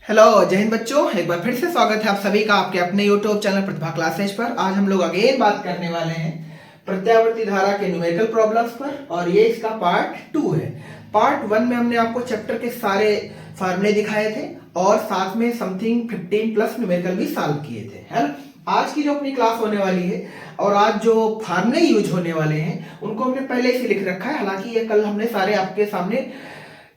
Hello जय हिंद बच्चों, एक बार फिर से स्वागत है आप सभी का आपके अपने यूट्यूब चैनल प्रतिभा क्लासेज पर। आज हम लोग अगेन बात करने वाले हैं प्रत्यावर्ती धारा के न्यूमेरिकल प्रॉब्लम्स पर और ये इसका पार्ट 2 है। पार्ट 1 में हमने आपको चैप्टर के सारे फार्मूले दिखाए थे और साथ में समथिंग 15 प्लस न्यूमेरिकल भी सॉल्व किए थे, है ना। आज की जो अपनी क्लास होने वाली है और आज जो फार्मूले यूज होने वाले हैं उनको हमने पहले से लिख रखा है। हालांकि ये कल हमने सारे आपके सामने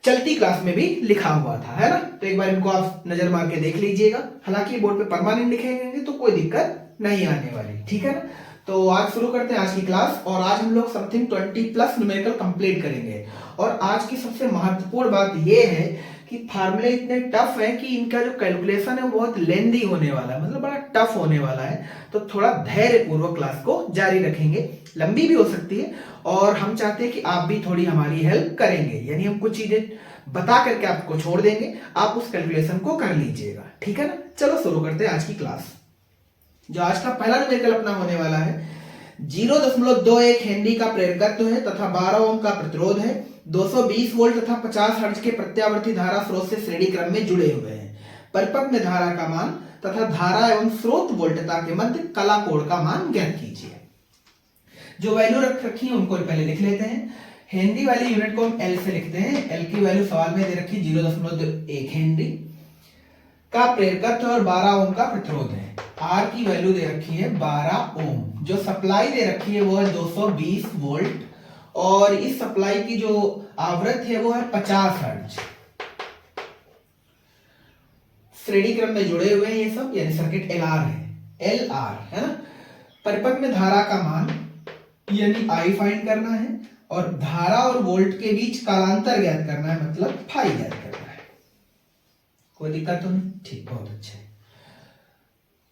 चलती क्लास में भी लिखा हुआ था, है ना। तो एक बार इनको आप नजर मार के देख लीजिएगा। हालांकि बोर्ड पे परमानेंट लिखेंगे तो कोई दिक्कत नहीं आने वाली, ठीक है ना। तो आज शुरू करते हैं आज की क्लास और आज हम लोग समथिंग 20 प्लस न्यूमेरिकल कंप्लीट करेंगे। और आज की सबसे महत्वपूर्ण बात यह है कि फार्मूले इतने टफ है कि इनका जो कैलकुलेशन है वो बहुत लेंदी होने वाला है, मतलब बड़ा टफ होने वाला है। तो थोड़ा धैर्य पूर्वक क्लास को जारी रखेंगे, लंबी भी हो सकती है और हम चाहते हैं कि आप भी थोड़ी हमारी हेल्प करेंगे, यानी हम कुछ चीजें बता करके आपको छोड़ देंगे, आप उस कैलकुलेशन को कर लीजिएगा, ठीक है ना। चलो शुरू करते हैं आज की क्लास। जो आज का पहला न्यूमेरिकल अपना होने वाला है 0.21 हेनरी का प्रेरकत्व है तथा 12 ओम का प्रतिरोध है। 220 वोल्ट तथा 50 हर्ट्ज के प्रत्यावर्ती धारा स्रोत से श्रेणी क्रम में जुड़े हुए हैं। परिपथ में धारा का मान तथा धारा एवं स्रोत वोल्टता के मध्य कला कोण का मान ज्ञात कीजिए। जो वैल्यू रख रखी है उनको पहले लिख लेते हैं। हेनरी वाली यूनिट को हम एल से लिखते हैं। एल की वैल्यू सवाल में दे रखी 0.1 हेनरी का प्रेरकत्व और 12 ओम का प्रतिरोध है। आर की वैल्यू दे रखी है 12 ओम। जो सप्लाई दे रखी है वो है 220 वोल्ट और इस सप्लाई की जो आवृत्ति है वो है 50 हर्ट्ज। श्रेणी क्रम में जुड़े हुए हैं ये सब, यानी सर्किट एल आर है ना। परिपथ में धारा का मान यानी आई फाइंड करना है और धारा और वोल्ट के बीच कालांतर ज्ञात करना है, मतलब फाई ज्ञात करना है। कोई दिक्कत तो नहीं? ठीक, बहुत अच्छा है।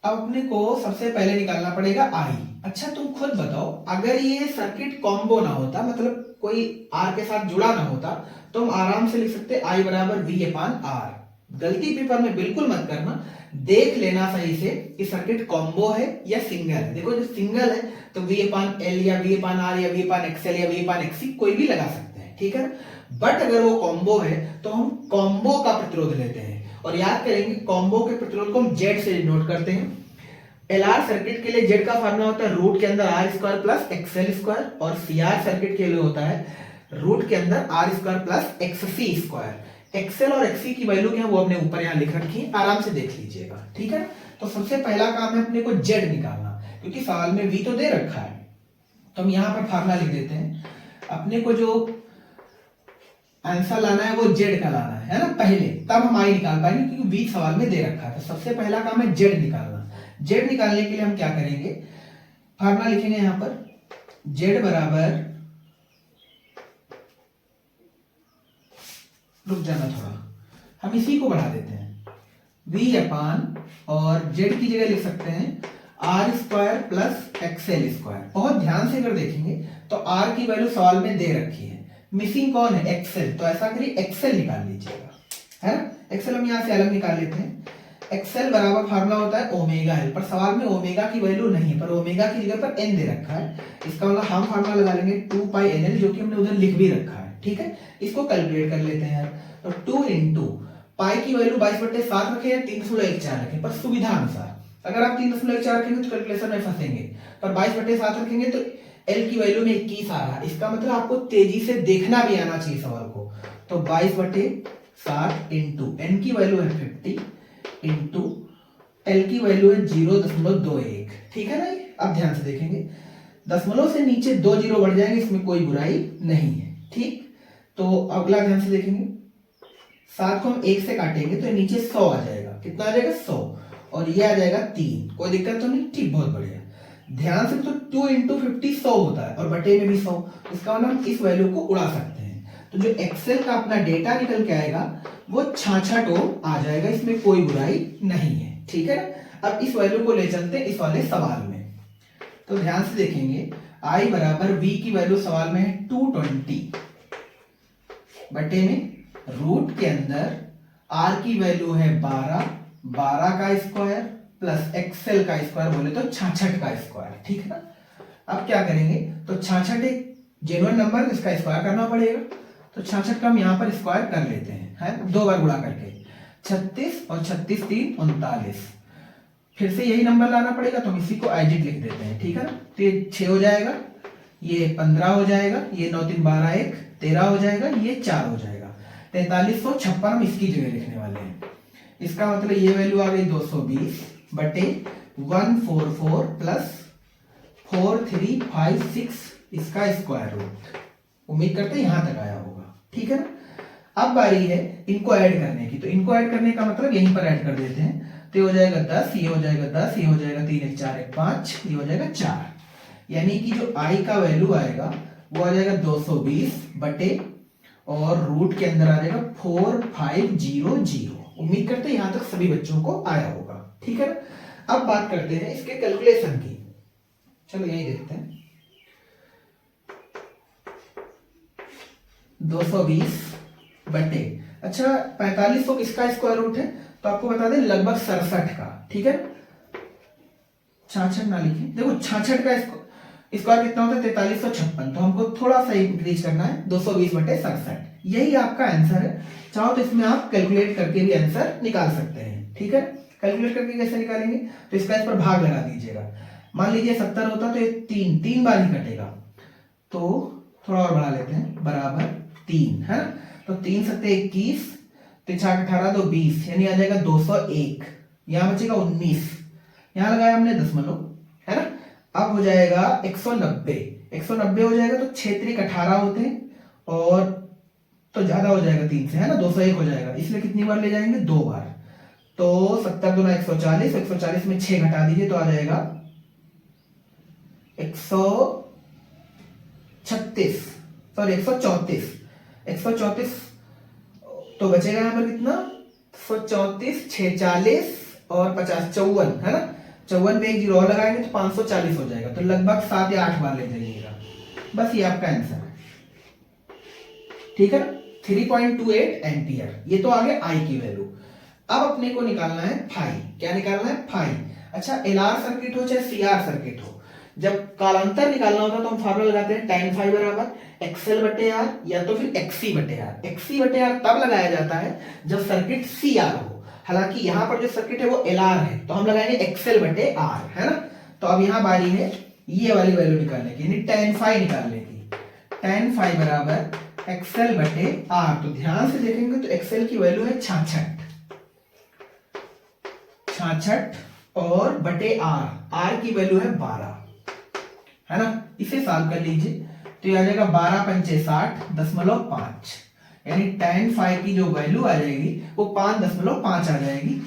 अब अपने को सबसे पहले निकालना पड़ेगा आई। अच्छा तुम खुद बताओ, अगर ये सर्किट कॉम्बो ना होता, मतलब कोई आर के साथ जुड़ा ना होता, तो हम आराम से लिख सकते आई बराबर वी अपान आर। गलती पेपर में बिल्कुल मत करना, देख लेना सही से कि सर्किट कॉम्बो है या सिंगल है। देखो जो सिंगल है तो वी अपान एल या वी अपान आर या वी अपान एक्सएल या वी अपान एक्सी कोई भी लगा सकते हैं, ठीक है। बट अगर वो कॉम्बो है तो हम कॉम्बो का प्रतिरोध लेते हैं और याद करेंगे कॉम्बो के प्रतिरोध को हम जेड से डिनोट करते हैं। एलआर सर्किट के लिए जेड का फार्मूला होता है रूट के अंदर R square plus XL square और सीआर सर्किट के लिए होता है रूट के अंदर R square plus XC square. XL और एक्सी की वैल्यू क्या है वो हमने ऊपर यहां लिख रखी है, आराम से देख लीजिएगा, ठीक है। तो सबसे पहला काम है अपने को जेड निकालना, क्योंकि सवाल में वी तो दे रखा है तो हम यहां पर फार्मूला लिख देते हैं। अपने को जो आंसर लाना है वो जेड का लाना है ना पहले, तब हम आई निकाल पाएंगे, क्योंकि वी सवाल में दे रखा है। तो सबसे पहला काम है जेड निकालना। जेड निकालने के लिए हम क्या करेंगे, फार्मूला लिखेंगे यहां पर जेड बराबर, रुक जाना थोड़ा, हम इसी को बढ़ा देते हैं, v अपान और z की जगह लिख सकते हैं R square plus XL square. बहुत ध्यान से अगर देखेंगे तो r की वैल्यू सवाल में दे रखी है, मिसिंग कौन है, एक्सएल। तो ऐसा करिए एक्सएल निकाल लीजिएगा, है ना। एक्सएल हम यहां से अलग निकाल लेते हैं। एक्सएल बराबर फार्मूला होता है ओमेगा एल, पर सवाल में ओमेगा की वैल्यू नहीं है, पर ओमेगा की जगह पर एन दे रखा है। इसका मतलब हम फार्मूला लगा लेंगे 2 पाई एन एल, जो कि हमने उधर लिख भी रखा है, ठीक है। इसको कैलकुलेट कर लेते हैं। तो 2 इंटू पाई की वैल्यू 22/7 रखें या 3.14 रखें, पर सुविधा अनुसार। अगर आप 3.14 रखेंगे तो कैलकुलेशन में फंसेंगे, पर 22/7 रखेंगे तो एल की वैल्यू में 21 आ रहा है। इसका मतलब आपको तेजी से देखना भी आना चाहिए सवाल को। तो 22/7 इंटू एन की वैल्यू है 50 इंटू एल की वैल्यू है 0.21, ठीक है ना। अब ध्यान से देखेंगे, दशमलव से नीचे 2 जीरो बढ़ जाएंगे, इसमें कोई बुराई नहीं है, ठीक। तो अगला ध्यान से देखेंगे, 7 को हम 1 से काटेंगे तो नीचे 100 आ जाएगा। कितना आ जाएगा, 100, और ये आ जाएगा 3। कोई दिक्कत तो नहीं, ठीक, बहुत बढ़िया। ध्यान से, तो 2 इंटू 50 100 होता है और बटे में भी 100, इसका मतलब हम इस वैल्यू को उड़ा सकते हैं। तो जो एक्सेल का अपना डेटा निकल के आएगा वो 66 ओम आ जाएगा, इसमें कोई बुराई नहीं है, ठीक है ना। अब इस वैल्यू को ले चलते हैं इस वाले सवाल में। तो ध्यान से देखेंगे, आई बराबर वी की वैल्यू सवाल में है 220 बटे में रूट के अंदर आर की वैल्यू है 12 का स्क्वायर प्लस एक्सएल का स्क्वायर बोले तो 66 का स्क्वायर, ठीक है ना। अब क्या करेंगे, तो 66 एक जेन्युइन नंबर, इसका स्क्वायर करना पड़ेगा। तो 66 का हम यहां पर स्क्वायर कर लेते हैं, है 2 बार गुणा करके। 36 और 36 3 39। फिर से यही नंबर लाना पड़ेगा तो हम इसी को एज इट लिख देते हैं, ठीक है ना। तो ये 6 हो जाएगा, ये 15 हो जाएगा, ये 9 3 12 1 13 हो जाएगा, ये 4 हो जाएगा। 4356 हम इसकी जगह लिखने वाले हैं। इसका मतलब ये वैल्यू आ गई 220 बटे 144 प्लस 4356 इसका स्क्वायर रूट। उम्मीद करते हैं यहां तक आया होगा, ठीक है ना। अब बारी है इनको ऐड करने की, तो इनको ऐड करने का मतलब यहीं पर ऐड कर देते हैं। तो ये हो जाएगा 10, ये हो जाएगा 10, ये हो जाएगा 3 1 4 1 5, ये हो जाएगा 4। यानी कि जो i का वैल्यू आएगा वो आ जाएगा 220 बटे और रूट के अंदर आ जाएगा 4500। उम्मीद करते हैं यहां तक सभी बच्चों को आया होगा, ठीक है ना। अब बात करते हैं इसके कैलकुलेशन की। चलो यही देखते हैं। 220 बटे, अच्छा 4500 किसका स्क्वायर रूट है, तो आपको बता दें लगभग 67 का, ठीक है। 66 ना लिखिए, देखो 66 का स्क्वायर कितना होता है 4356, तो हमको थोड़ा सा इंक्रीज करना है 220 बटे 67। यही आपका आंसर है। चाहो तो इसमें आप कैलकुलेट करके भी आंसर निकाल सकते हैं, ठीक है। कैलकुलेट करके कैसे निकालेंगे, तो इसका इस पर भाग लगा दीजिएगा। मान लीजिए 70 होता तो ये 3 बार ही कटेगा, तो थोड़ा और बढ़ा लेते हैं, बराबर 3 है ना। तो 3 7 21, 3 18 2 20, यानी आ जाएगा 201। यहां बचेगा 19, यहां लगाया हमने दशमलव, है ना। अब हो जाएगा 190 हो जाएगा, तो 6 3 18 होते हैं और तो ज्यादा हो जाएगा 3 से, है ना, 201 हो जाएगा। इसलिए कितनी बार ले जाएंगे, 2 बार। तो 70 दूना 140, 140 में 6 घटा दीजिए तो आ जाएगा 136, सॉरी 134। 134 तो बचेगा यहां पर कितना, 134 6 40 और 50 54, है ना। 54 पे एक जीरो और लगाएंगे तो 540 हो जाएगा। तो लगभग 7 या 8 बार ले जाइएगा, बस ये आपका आंसर है, ठीक है ना। 3.28 एम्पियर, ये तो आ गया आई की वैल्यू। अब अपने को निकालना है फाई। क्या निकालना है, फाई। अच्छा एलआर सर्किट हो चाहे सीआर सर्किट हो, जब कालांतर निकालना होता है तो हम फार्मूला लगाते हैं tan फाई बराबर एक्सएल बटे आर या तो फिर एक्सी बटे आर। एक्सी बटे आर तब लगाया जाता है जब सर्किट सीआर हो। हालांकि यहां पर जो सर्किट है वो एलआर है, तो हम लगाएंगे एक्सएल बटे आर, है ना। तो अब यहां बारी है ये वाली वैल्यू निकालने की, यानी tan फाई निकालने की। tan फाई बराबर एक्सएल बटे आर। तो ध्यान से देखेंगे तो एक्सएल की वैल्यू है 66 और बटे आर की वैल्यू है 12, है ना। इसे सॉल्व कर लीजिए तो ये आ जाएगा 12 पंचे 60.5, यानी tan फाई की जो वैल्यू आ जाएगी वो 5.5 आ जाएगी।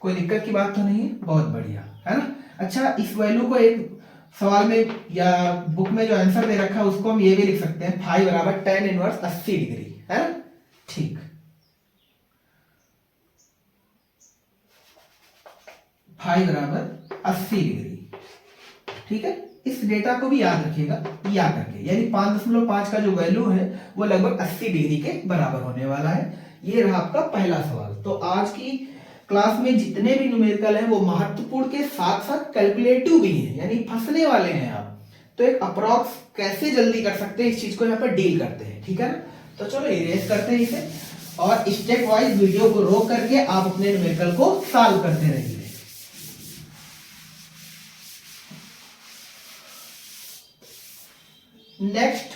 कोई दिक्कत की बात तो नहीं है, बहुत बढ़िया, है ना। अच्छा इस वैल्यू को एक सवाल में या बुक में जो आंसर दे रखा है उसको हम ये भी लिख सकते हैं, फाई बराबर tan इनवर्स 80 डिग्री, है ना। ठीक, फाई बराबर 80 डिग्री, ठीक है। इस डेटा को भी याद रखिएगा, या करके, यानी 5.5 का जो वैल्यू है वो लगभग 80 डिग्री के बराबर होने वाला है। ये रहा आपका पहला सवाल। तो आज की क्लास में जितने भी न्यूमेरिकल हैं वो महत्वपूर्ण के साथ साथ कैलकुलेटिव भी हैं, यानी फंसने वाले हैं आप। तो एक अप्रॉक्स कैसे जल्दी कर सकते हैं इस चीज को यहाँ पर डील करते हैं, ठीक है ना। तो चलो इरेज करते हैं इसे और स्टेप वाइज वीडियो को रोक करके आप अपने न्यूमेरिकल को सॉल्व करते रहिए। नेक्स्ट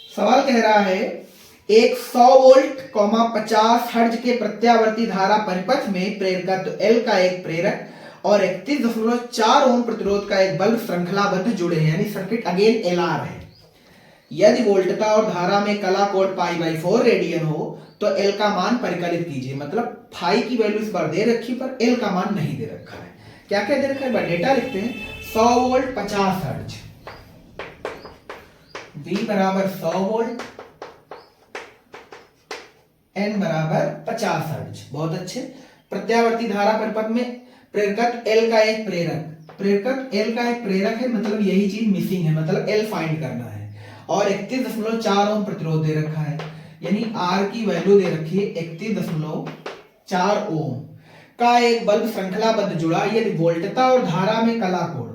सवाल कह रहा है एक 100 वोल्ट 50 हर्ट्ज के प्रत्यावर्ती धारा परिपथ में प्रेरकत्व L का एक प्रेरक और 31.4 ओम प्रतिरोध का एक बल्ब श्रृंखलाबद्ध जुड़े हैं, यानी सर्किट अगेन एलआर है। यदि वोल्टता और धारा में कला कोण π/4 रेडियन हो तो L का मान परिकलित कीजिए। मतलब फाई की वैल्यू इस बार दे रखी पर L का मान नहीं दे रखा है। क्या क्या दे रखा है, डेटा लिखते हैं। 100 वोल्ट 50 हर्ट्ज, V बराबर 100 वोल्ट, N बराबर 50 हर्ट्ज। बहुत अच्छे। प्रत्यावर्ती धारा परिपथ में प्रेरकत्व L का एक प्रेरक, प्रेरकत्व L का एक प्रेरक है, मतलब यही चीज मिसिंग है, मतलब L फाइंड करना है। और 31.4 ओम प्रतिरोध दे रखा है, यानी R की वैल्यू दे रखी है 31.4 ओम का एक बल्ब श्रृंखलाबद्ध जुड़ा। यदि वोल्टता और धारा में कला कोण,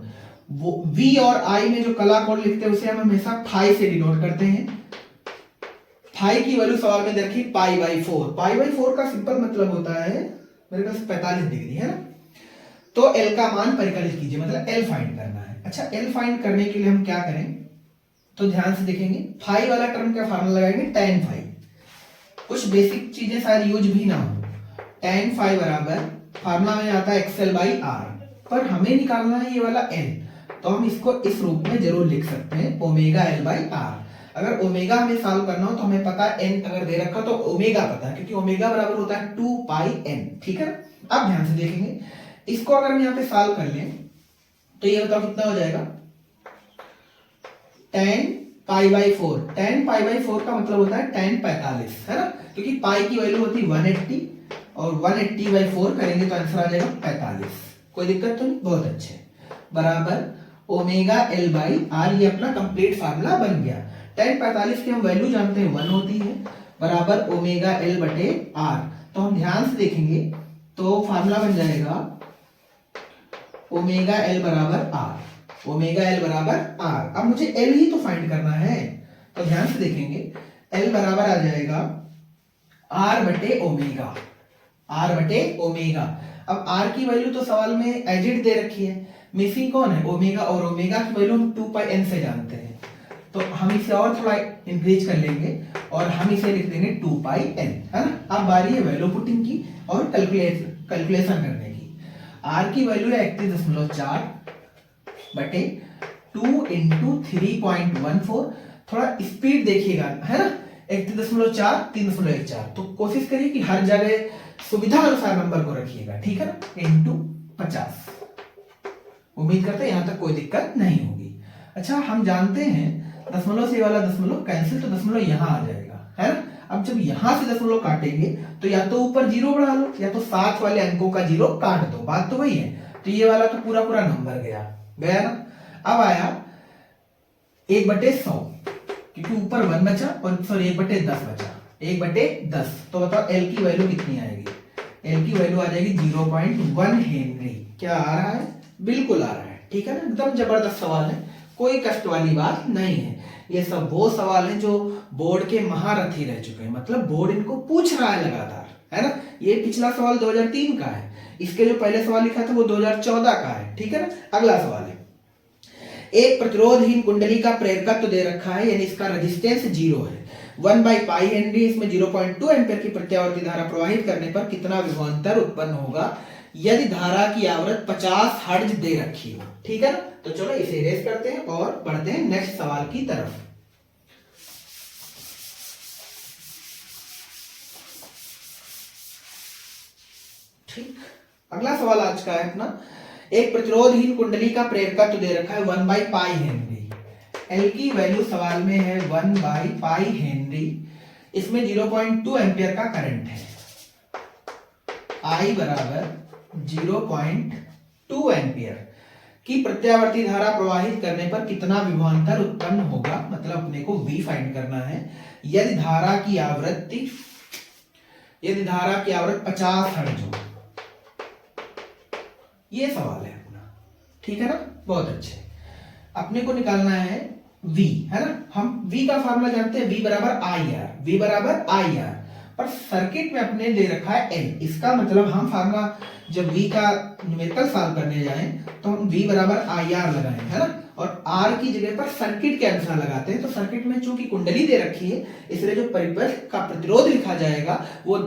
V और I में जो कला कोण लिखते हैं उसे हम हमेशा फाई से डिनोट करते हैं। फाई की वैल्यू सवाल में दे रखी π/4। π/4 का सिंपल मतलब होता है मेरे ख्याल से 45 डिग्री, है ना। तो एल का मान परिकलित कीजिए, मतलब एल फाइंड करना है। अच्छा, एल फाइंड करने के लिए हम क्या करें, तो ध्यान से देखेंगे। फाई वाला टर्म क्या फार्मूला लगाएंगे, tan फाई। कुछ बेसिक चीजें शायद यूज भी ना हो। tan फाई बराबर फार्मूला में आता है XL/R, पर हमें निकालना है ये वाला n, तो हम इसको इस रूप में जरूर लिख सकते हैं, ओमेगा L/R। अगर ओमेगा हमें सॉल्व करना हो तो हमें पता है n अगर दे रखा तो ओमेगा पता है, क्योंकि ओमेगा बराबर होता है 2πn, ठीक है ना। अब ध्यान से देखेंगे, इसको अगर हम यहाँ पे सॉल्व कर लें तो ये बताओ कितना हो जाएगा, tan π/4। tan π/4 का मतलब होता है tan 45, है ना, क्योंकि पाई की वैल्यू होती है 180 और 180/4 करेंगे तो आंसर आ जाएगा 45। कोई दिक्कत तो नहीं, बहुत अच्छे। बराबर ओमेगा L/R, ये अपना कंप्लीट फार्मूला बन गया। tan 45 की हम वैल्यू जानते हैं 1 होती है, बराबर ओमेगा L/R। तो हम ध्यान से देखेंगे तो फार्मूला बन जाएगा ओमेगा L बराबर R। ओमेगा L बराबर R। अब मुझे L ही तो फाइंड करना है, तो ध्यान से देखेंगे L बराबर आ जाएगा R/ओमेगा। R/ओमेगा। अब R की वैल्यू तो सवाल में एजिट दे रखी है, मिसिंग कौन है, ओमेगा, और ओमेगा की वैल्यू हम 2πn से जानते हैं, तो हम इसे और थोड़ा इंक्रीज कर लेंगे और हम इसे लिख देंगे 2πn, है ना। अब बारी है वैल्यू पुटिंग की और कैलकुलेशन करने की। R की वैल्यू है 31.4 बटे 2 × 3.14। थोड़ा स्पीड देखिएगा, है ना, 31.4 3.14, तो कोशिश करिए कि हर जगह सुविधा अनुसार नंबर को रखिएगा, ठीक है ना, इंटू 50। उम्मीद करते हैं यहां तक कोई दिक्कत नहीं होगी। अच्छा, हम जानते हैं दशमलव से वाला दशमलव कैंसिल, तो दशमलव यहां आ जाएगा, है ना। अब जब यहां से दशमलव काटेंगे तो या तो ऊपर जीरो बढ़ा लो या तो साथ वाले अंकों का जीरो काट दो, बात तो वही है। तो ये वाला तो पूरा पूरा नंबर गया ना। अब आया 1/100, क्योंकि ऊपर 1 बचा और सॉरी 1/10 बचा, 1/10। तो बताओ एल की वैल्यू कितनी आएगी, एल की वैल्यू आ जाएगी 0.1 हेनरी। क्या आ रहा है, बिल्कुल आ रहा है, ठीक है ना। एकदम जबरदस्त सवाल है, कोई कष्ट वाली बात नहीं है। ये सब वो सवाल है जो बोर्ड के महारथी रह चुके हैं, मतलब बोर्ड इनको पूछ रहा है लगातार, है ना। ये पिछला सवाल 2003 का है, इसके जो पहले सवाल लिखा था वो 2014 का है, ठीक है ना। अगला सवाल है, एक प्रतिरोधहीन कुंडली का प्रेरकत्व दे रखा है, यानी इसका रेजिस्टेंस 0 है, 1/π हेनरी, इसमें 0.2 एम्पीयर की प्रत्यावर्ती धारा प्रवाहित करने पर कितना विभवांतर उत्पन्न होगा यदि धारा की आवृत्ति 50 हर्ट्ज दे रखी हो, ठीक है ना। तो चलो इसे इरेज करते हैं और बढ़ते हैं नेक्स्ट सवाल की तरफ। ठीक, अगला सवाल आज का है अपना, एक प्रतिरोधहीन कुंडली का प्रेरकत्व दे रखा है 1/π हेनरी। एल की वैल्यू सवाल में है 1/π हेनरी, इसमें 0.2 एम्पीयर का करंट है, I बराबर 0.2 एम्पीयर की प्रत्यावर्ती धारा प्रवाहित करने पर कितना विभवांतर उत्पन्न होगा, मतलब अपने को V फाइंड करना है यदि धारा की आवृत्ति 50 हर्ट्ज हो। ये सवाल है अपना, ठीक है ना, बहुत अच्छे। अपने को निकालना है V, है ना। हम V का फार्मूला जानते हैं, V बराबर IR, पर सर्किट में अपने दे रखा है L। इसका मतलब हम फार्मूला जब V का न्यूमेरिकल सॉल्व करने जाएं तो हम V बराबर IR लगाएं, है ना, और R की जगह पर सर्किट के अनुसार लगाते हैं। तो सर्किट में चूंकि कुंडली दे रखी है, इसलिए जो परिपथ का प्रतिरोध लिखा जाएगा वो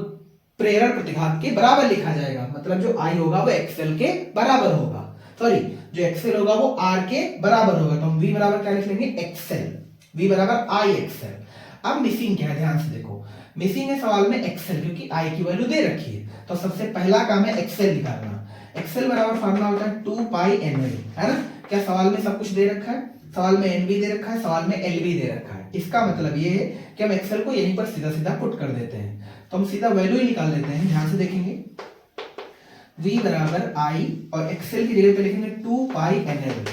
प्रेरण प्रतिघात के बराबर लिखा जाएगा, मतलब जो I होगा वो XL के बराबर होगा, सॉरी जो XL होगा वो R के बराबर होगा। तो हम V बराबर क्या लिख लेंगे, XL, V बराबर IXL। अब मिसिंग क्या है, ध्यान से देखो, मिसिंग है सवाल में XL, क्योंकि I की वैल्यू दे रखी है, तो सबसे पहला काम है XL निकालना। XL बराबर फार्मूला होता है 2πnL, है ना। क्या सवाल में सब कुछ दे रखा है, सवाल में NB दे रखा है, सवाल में LB दे रखा है। इसका मतलब ये है कि हम XL को यहीं पर सीधा सीधा पुट कर देते हैं, तो हम सीधा वैल्यू ही निकाल देते हैं। ध्यान से देखेंगे, V बराबर I और XL की जगह पे लिखेंगे 2πnL,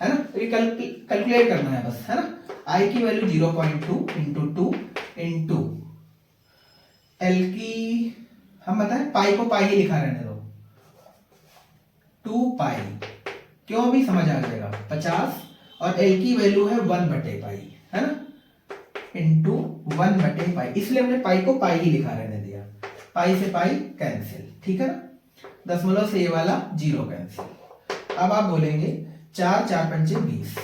है ना। कैलकुलेट करना है बस, है ना। I की वैल्यू 0.2 × 2 × L की हम बताएं पाई को पाई ही लिखा रहने दो, 2π, क्यों भी समझ आ जाएगा 50, और L की वैल्यू है 1/π, है ना, इंटू 1 बटे पाई, इसलिए हमने पाई को पाई ही लिखा रहने दिया। पाई से पाई कैंसिल, ठीक है ना, दशमलव से ये वाला 0 कैंसिल। अब आप बोलेंगे 4 4 पंचे 20,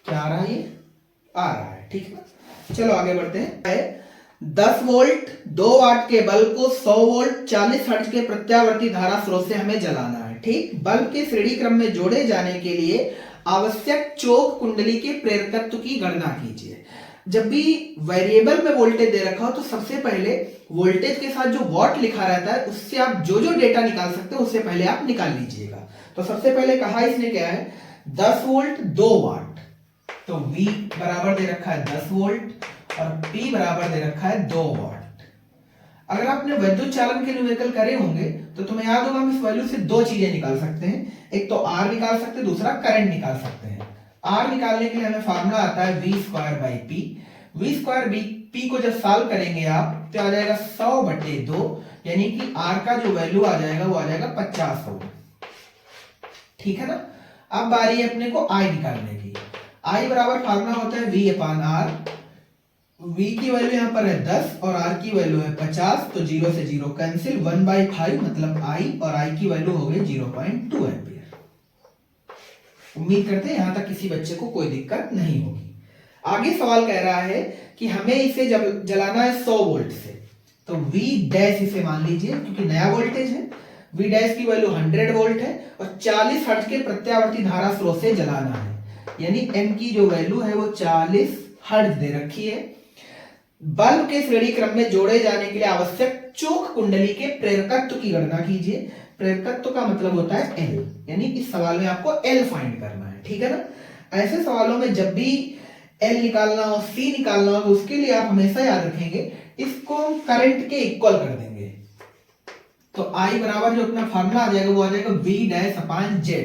क्या आ रहा है, ये आ रहा है, ठीक है ना। चलो आगे बढ़ते हैं। 10 वोल्ट 2 वाट के बल्ब को 100 वोल्ट 40 हर्ट्ज के प्रत्यावर्ती धारा स्रोत से हमें जलाना है, ठीक। बल्ब के श्रेणी क्रम में जोड़े जाने के लिए आवश्यक चोक कुंडली के प्रेरकत्व की गणना कीजिए। जब भी वेरिएबल में वोल्टेज दे रखा हो तो सबसे पहले वोल्टेज के साथ जो वॉट लिखा रहता है उससे आप जो जो डेटा निकाल सकते हो उससे पहले आप निकाल लीजिएगा। तो सबसे पहले कहा इसने क्या है, 10 वोल्ट 2 वाट, तो V बराबर दे रखा है 10 वोल्ट और P बराबर दे रखा है 2 वाट। अगर आपने विद्युत चालन के न्यूमेरिकल करे होंगे तो तुम्हें याद होगा हम इस वैल्यू से दो चीजें निकाल सकते हैं, एक तो R निकाल सकते हैं, दूसरा करंट निकाल सकते हैं। R निकालने के लिए हमें फार्मूला आता है V square by P। V square P को जब सॉल्व करेंगे आप तो आ जाएगा 100 बटे 2, यानी कि R का जो वैल्यू आ जाएगा वो आ जाएगा 50 ओम, ठीक है ना। अब बारी है अपने को I निकालने की। I बराबर फार्मूला होता है V अपान R। V की वैल्यू यहाँ पर है 10 और R की वैल्यू है 50, तो 0 से 0 कैंसिल, 1/5 मतलब I, और I की वैल्यू हो गई 0.2 एम्पियर। उम्मीद करते हैं यहां तक किसी बच्चे को कोई दिक्कत नहीं होगी। आगे सवाल कह रहा है कि हमें इसे जब जलाना है 100 वोल्ट से, तो V डैश इसे मान लीजिए क्योंकि नया वोल्टेज है, V डैश की वैल्यू 100 वोल्ट है और 40 हर्ट्ज के प्रत्यावर्ती धारा स्रोत से जलाना है, यानी M की जो वैल्यू है वो 40 हर्ट्ज दे रखी है। बल्ब के श्रेणी क्रम में जोड़े जाने के लिए आवश्यक चोक कुंडली के प्रेरकत्व की गणना कीजिए। प्रेरकत्व का मतलब होता है L, यानी इस सवाल में आपको L फाइंड करना है, ठीक है ना। ऐसे सवालों में जब भी L निकालना हो, C निकालना हो, तो उसके लिए आप हमेशा याद रखेंगे इसको करंट के इक्वल कर देंगे। तो I बराबर जो अपना फार्मूला आ जाएगा वो आ जाएगा V डैश अपान Z।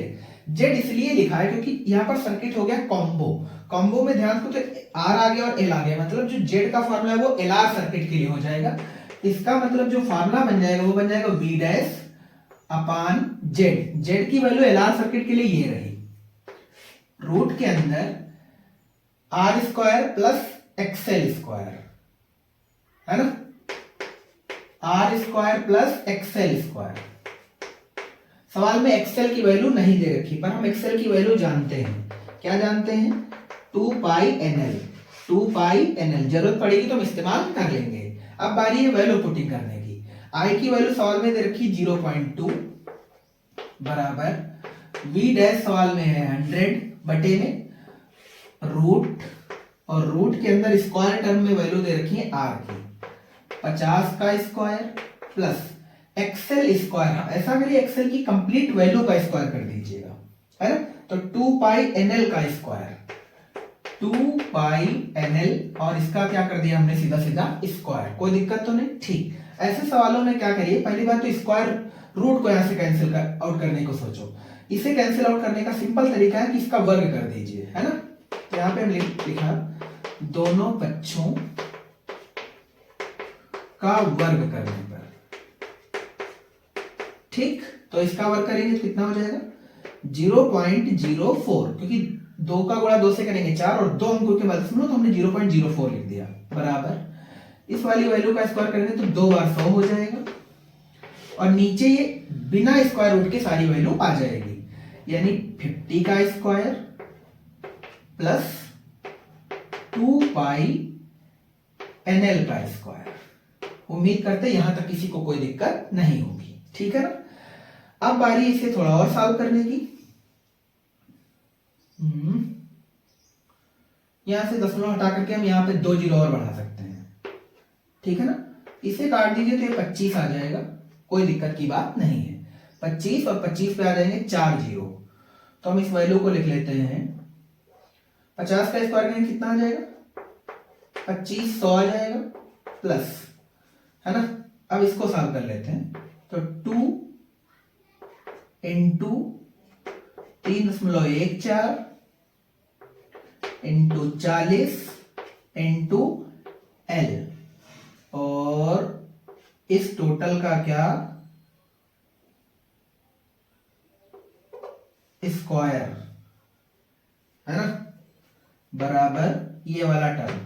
Z इसलिए लिखा है क्योंकि यहाँ पर सर्किट हो गया कॉम्बो। कॉम्बो में ध्यान को तो R आ गया और L आ गया, मतलब जो Z का फार्मूला है वो LR सर्किट के लिए हो जाएगा। इसका मतलब जो फार्मूला बन जाएगा वो बन जाएगा V डैश अपान Z। Z की वैल्यू LR सर्किट के लिए ये रही, रूट के अंदर R square plus XL square, है ना, R square plus XL square. सवाल में एक्सेल की वैल्यू नहीं दे रखी, पर हम एक्सेल की वैल्यू जानते हैं। क्या जानते हैं, 2 पाई NL। 2 पाई NL जरूरत पड़ेगी तो हम इस्तेमाल कर लेंगे। अब बारी है वैल्यू पुटिंग करने की। I की वैल्यू सवाल में दे रखी 0.2 बराबर V डैश सवाल में है 100 बटे में रूट, और रूट के अंदर स्क्वायर टर्म में वैल्यू दे रखी है R की 50 का स्क्वायर प्लस एक्सेल स्क्वायर। ऐसा करिए एक्सेल की कंप्लीट वैल्यू का स्क्वायर कर दीजिएगा, है ना। तो 2 पाई NL का स्क्वायर, 2 पाई NL, और इसका क्या कर दिया हमने सीधा सीधा स्क्वायर। कोई दिक्कत तो नहीं, ठीक। ऐसे सवालों में क्या करिए, पहली बात तो स्क्वायर रूट को यहां से कैंसिल आउट करने को सोचो। इसे कैंसिल आउट करने का सिंपल तरीका है कि इसका वर्ग कर दीजिए, है ना। तो यहां पे हम लिखा दोनों पक्षों का वर्ग करने पर, ठीक। तो इसका वर्ग करेंगे तो कितना हो जाएगा 0.04, क्योंकि 2 का गुणा 2 से करेंगे 4 और 2 अंकों के बाद सुनो तो हमने 0.04 लिख दिया बराबर। इस वाली वैल्यू का स्क्वायर करेंगे तो 2 बार 100 हो जाएगा, और नीचे ये बिना स्क्वायर रूट के सारी वैल्यू आ जाएगी, यानी 50 का स्क्वायर प्लस 2 पाई NL का स्क्वायर। उम्मीद करते यहां तक किसी को कोई दिक्कत नहीं होगी, ठीक है ना। अब बारी इसे थोड़ा और सॉल्व करने की। यहां से दशमलव हटा करके हम यहाँ पे 2 जीरो और बढ़ा सकते हैं, ठीक है ना। इसे काट दीजिए तो ये 25 आ जाएगा, कोई दिक्कत की बात नहीं है। 25 और 25 पे आ जाएंगे 4 जीरो, तो हम इस वैल्यू को लिख लेते हैं 50 का स्क्वायर करेंगे कितना आ जाएगा 25, 100 आ जाएगा प्लस, है ना। अब इसको सॉल्व कर लेते हैं, तो 2 इंटू 3.14 इंटू 40 इंटू L, और इस टोटल का क्या स्क्वायर, है ना, बराबर ये वाला टर्म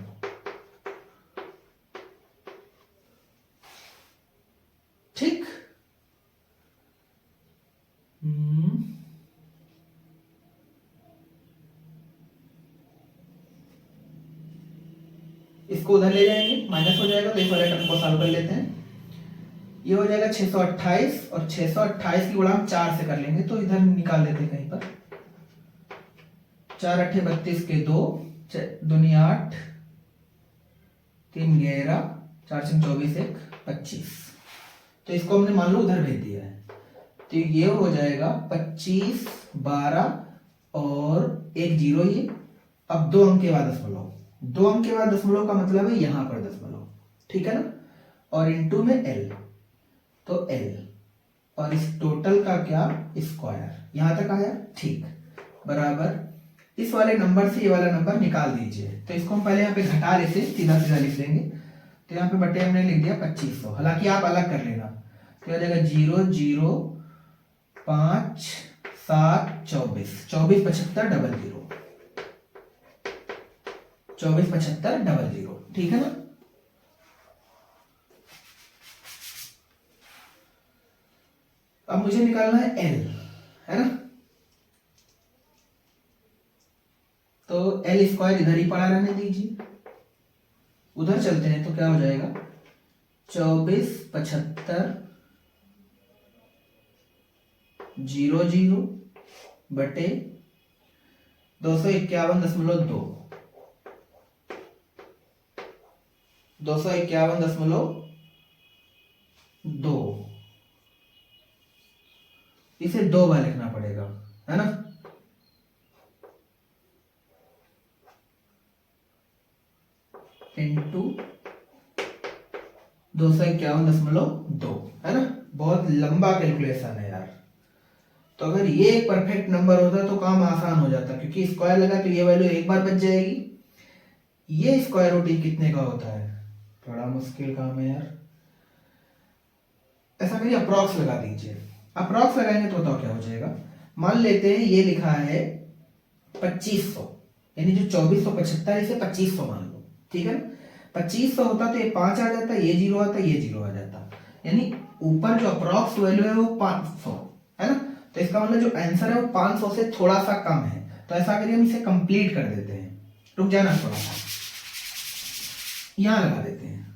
इसको उधर ले जाएंगे, माइनस हो जाएगा, तो इस वाले टर्म को सॉल्व कर लेते हैं। ये हो जाएगा 628 और 628 की गुणा हम 4 से कर लेंगे, तो इधर निकाल देते हैं कहीं पर। 4 8 32 के 2, 2 8, 3 11, 4 6 24, 1 25। तो इसको हमने मान लो उधर भेज दिया है, तो ये हो जाएगा 25 12 और 1 0 ये। अब 2 अंक के बाद दशमलव, 2 अंक के बाद दशमलव का मतलब है यहां पर दशमलव, ठीक है ना, और इनटू में l, तो l और इस टोटल का क्या स्क्वायर, यहां तक आया, ठीक, बराबर इस वाले नंबर से ये वाला नंबर निकाल दीजिए। तो इसको हम पहले यहाँ पे घटा लेते, सीधा सीधा लिख देंगे। तो यहाँ पे बटे हमने लिख दिया 2500, हालांकि आप अलग कर लेना। तो हो जाएगा 0 0 5 7 24, 24 75 00, 24 75 00, ठीक है ना। अब मुझे निकालना है l, है ना, तो l स्क्वायर इधर ही पड़ा रहने दीजिए, उधर चलते हैं तो क्या हो जाएगा 24 75 00 बटे 251.2, 251.2, इसे 2 बार लिखना पड़ेगा, है ना। इंटू 251.2, है ना। बहुत लंबा कैलकुलेशन है यार। तो अगर ये एक परफेक्ट नंबर होता तो काम आसान हो जाता, क्योंकि स्क्वायर लगा तो ये वैल्यू एक बार बच जाएगी। ये स्क्वायर रूट कितने का होता है, बड़ा मुश्किल काम है यार। ऐसा करिए अप्रॉक्स लगा दीजिए, अप्रॉक्स लगाएंगे तो बताओ क्या हो जाएगा। मान लेते हैं ये लिखा है 2500, यानी जो 2475 इसे 2500 मान लो, ठीक है ना। 2500 होता तो ये 5 आ जाता, ये 0 आता, ये 0 आ जाता, यानी ऊपर जो अप्रॉक्स वैल्यू है वो 500 है ना। तो इसका मतलब जो आंसर है वो 500 से थोड़ा सा कम है। तो ऐसा करिए हम इसे कंप्लीट कर देते हैं, रुक जाना थोड़ा सा, यहां लगा देते हैं,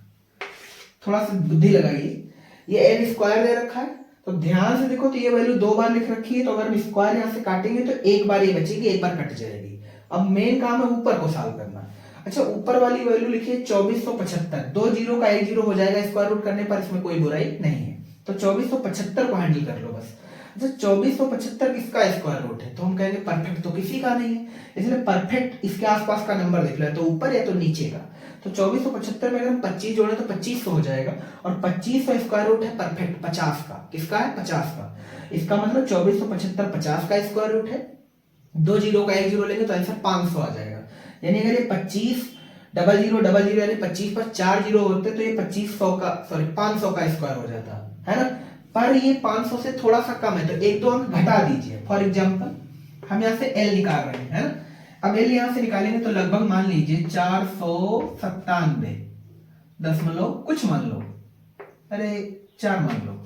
थोड़ा सा बुद्धि लगाइए। ये एल स्क्वायर दे रखा है, तो ध्यान से देखो तो ये वैल्यू 2 बार लिख रखी है, तो अगर हम स्क्वायर यहां से काटेंगे तो एक बार ये बचेगी, एक बार कट जाएगी। अब मेन काम है ऊपर को सॉल्व करना। अच्छा, ऊपर वाली वैल्यू लिखिए 2475, 2 0 का 1 0 हो जाएगा स्क्वायर रूट करने पर, इसमें कोई बुराई नहीं है। तो 2475 को हैंडल कर लो बस। अच्छा, 2475 किसका स्क्वायर रूट है, तो हम कहेंगे परफेक्ट तो किसी का नहीं है, इसलिए परफेक्ट इसके आसपास का नंबर देख लो, तो ऊपर या तो नीचे का। तो 2475 में अगर हम 25 जोड़े तो 2500 हो जाएगा, और 2500 स्क्वायर रूट है परफेक्ट 50 का। किसका है, 50 का। इसका मतलब 2475 50 का स्क्वायर रूट है। 2 0 का 1 0 लेंगे तो आंसर 500 आ जाएगा। यानी अगर ये 25 00 00 यानी 25 पर 4 0 होते तो ये 2500 का, सॉरी 500 का स्क्वायर हो जाता, है ना। पर ये 500 से थोड़ा सा कम है, तो एक दो अंक घटा दीजिए। फॉर एग्जांपल हम यहाँ से एल निकाल रहे हैं, है ना। अब एल यहां से निकालेंगे तो लगभग मान लीजिए 497 दशमलव कुछ मान लो, अरे 4 मान लो,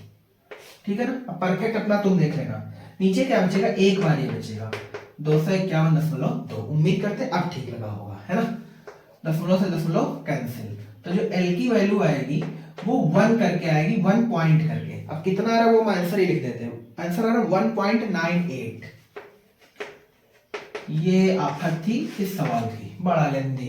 ठीक है ना। अब परफेक्ट अपना तुम देख लेना, नीचे क्या बचेगा, एक बार ये बचेगा 251.2। उम्मीद करते अब ठीक लगा होगा, है ना। दशमलव से दशमलव कैंसिल, तो जो एल की वैल्यू आएगी वो 1 करके आएगी, 1 पॉइंट करके। अब कितना आ रहा है वो हम आंसर ही लिख देते हैं, आंसर आ रहा है 1.98। ये आफत थी इस सवाल की, बड़ा लेंदी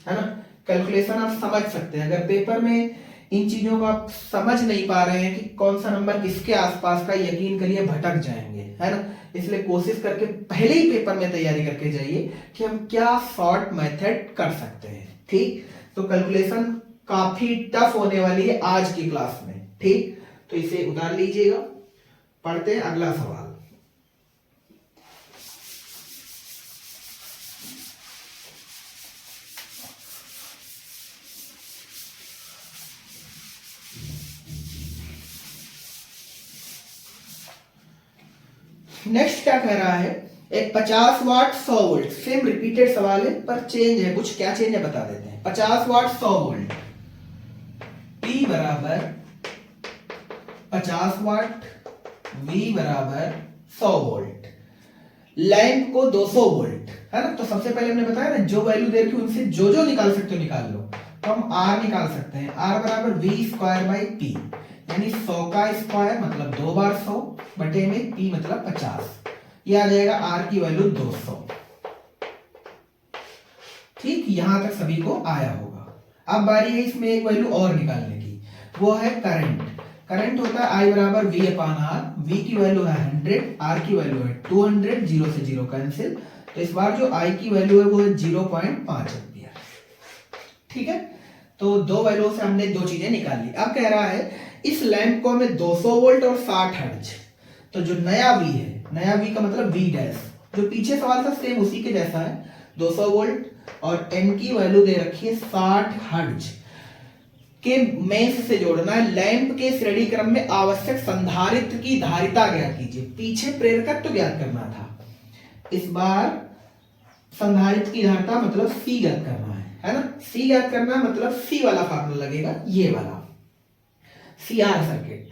है ना। कैलकुलेशन आप समझ सकते हैं, अगर पेपर में इन चीजों को आप समझ नहीं पा रहे हैं कि कौन सा नंबर किसके आसपास का, यकीन करिए भटक जाएंगे, है ना। इसलिए कोशिश करके पहले ही पेपर में तैयारी करके जाइए कि हम क्या शॉर्ट मेथड कर सकते हैं, ठीक। तो कैलकुलेशन काफी टफ होने वाली है आज की क्लास में, ठीक। तो इसे उतार लीजिएगा, पढ़ते हैं अगला सवाल। नेक्स्ट क्या कह रहा है, एक 50 वाट 100 वोल्ट, सेम रिपीटेड सवाल है पर चेंज है कुछ, क्या चेंज है बता देते हैं। 50 वाट 100 वोल्ट, P बराबर 50 वाट, V बराबर 100 वोल्ट, लैंप को 200 वोल्ट, है ना। तो सबसे पहले हमने बताया ना, जो वैल्यू दे रखी उनसे जो जो निकाल सकते हो निकाल लो। तो हम r निकाल सकते हैं। r बराबर v स्क्वायर बाई p, यानी 100 का स्क्वायर मतलब 2 बार 100 बटे में p मतलब 50। ये आ जाएगा r की वैल्यू 200। ठीक, यहां तक सभी को आया होगा। अब बारी है इसमें एक वैल्यू और निकालने की, वो है करंट। करंट होता है I बराबर V अपान R। V की वैल्यू है 100, R की वैल्यू है 200, 0 से 0 कैंसिल, तो इस बार जो I की वैल्यू है वो है 0.5 एम्पियर। ठीक है, तो दो वैल्यू से हमने दो चीजें निकाल ली। अब कह रहा है इस लैंप को हमें 200 वोल्ट और 60 हर्ट्ज, तो जो नया V है, नया V का मतलब V डैश, जो पीछे सवाल था सेम उसी के जैसा है, 200 वोल्ट और n की वैल्यू दे रखी है 60 हर्ट्ज के मेंस से जोड़ना है। लैंप के श्रेणी क्रम में आवश्यक संधारित्र की धारिता ज्ञात कीजिए। पीछे प्रेरकत्व तो ज्ञात करना था, इस बार संधारित्र की धारिता मतलब C ज्ञात करना है ना। C ज्ञात करना है मतलब C वाला फार्मूला लगेगा, ये वाला CR circuit,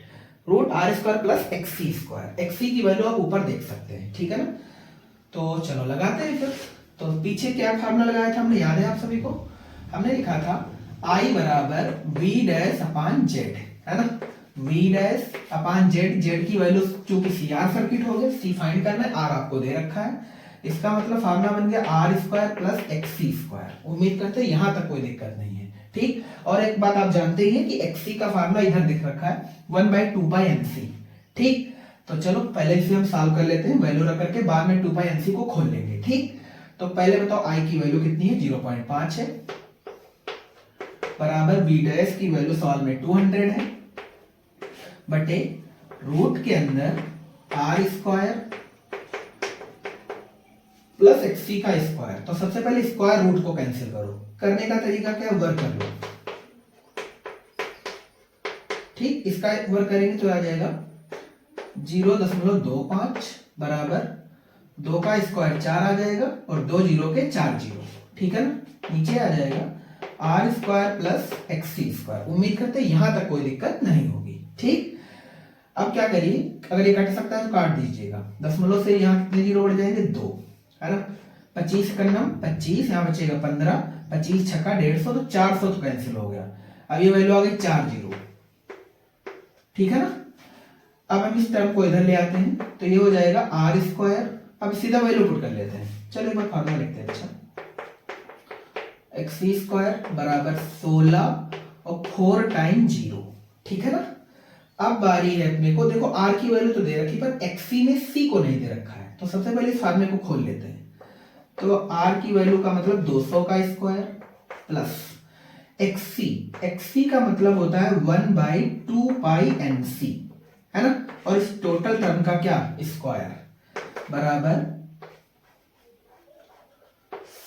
root R square plus XC square. XC की वैल्यू आप ऊपर देख सकते हैं, ठीक है ना। तो चलो लगाते हैं फिर। तो पीछे क्या फार्मूला लगाया था हमने, याद है आप सभी को? हमने लिखा था I बराबर V डैश अपान Z, है ना। V डैश अपान Z, Z की वैल्यू चूंकि CR सर्किट हो गया, C फाइंड करना है, R आपको दे रखा है, इसका मतलब फार्मूला बन गया R square plus XC square. उम्मीद करते हैं यहां तक कोई दिक्कत नहीं है, ठीक। और एक बात आप जानते ही हैं कि XC का फार्मूला इधर दिख रखा है 1/2πNC, ठीक। तो चलो पहले इसे हम सॉल्व कर लेते हैं, वैल्यू रख करके बाद में 2πNC को खोल लेंगे, ठीक। तो पहले बताओ I की वैल्यू कितनी है, 0.5 है, बराबर V डैश की वैल्यू सवाल में 200 है, बटे रूट के अंदर R स्क्वायर प्लस XC का स्क्वायर। तो सबसे पहले स्क्वायर रूट को कैंसिल करो, करने का तरीका क्या है, वर्क कर लो, ठीक। इसका वर्क करेंगे तो आ जाएगा 0.25 बराबर 2 का स्क्वायर 4 आ जाएगा और 2 जीरो के 4 जीरो, ठीक है ना। नीचे आ जाएगा R square plus XC square. उम्मीद करते हैं यहां तक कोई दिक्कत नहीं होगी, ठीक। अब क्या करिए, अगर ये कट सकता है तो काट दीजिएगा, दशमलव से यहाँ कितने जीरो बढ़ जाएंगे, 2, है ना। 25 का नाम 25, यहाँ बचेगा 15, 25 छक्का 150, तो 400 तो कैंसिल हो गया। अब ये वैल्यू आ गई 4 जीरो, ठीक है ना। अब हम इस टर्म को इधर ले आते हैं, तो ये हो जाएगा R स्क्वायर। अब सीधा वैल्यू पुट कर लेते हैं, चलो एक बार फार्मूला लिखते हैं। अच्छा, XC स्क्वायर बराबर 16 और 4 टाइम 0, ठीक है ना। अब बारी है अपने को, देखो R की वैल्यू तो दे रखी पर XC में C को नहीं दे रखा है, तो सबसे पहले इस फार्मूले को खोल लेते हैं। तो R की वैल्यू का मतलब 200 का स्क्वायर प्लस XC का मतलब होता है 1/2πNC, है ना। और इस टोटल टर्म का क्या, स्क्वायर, बराबर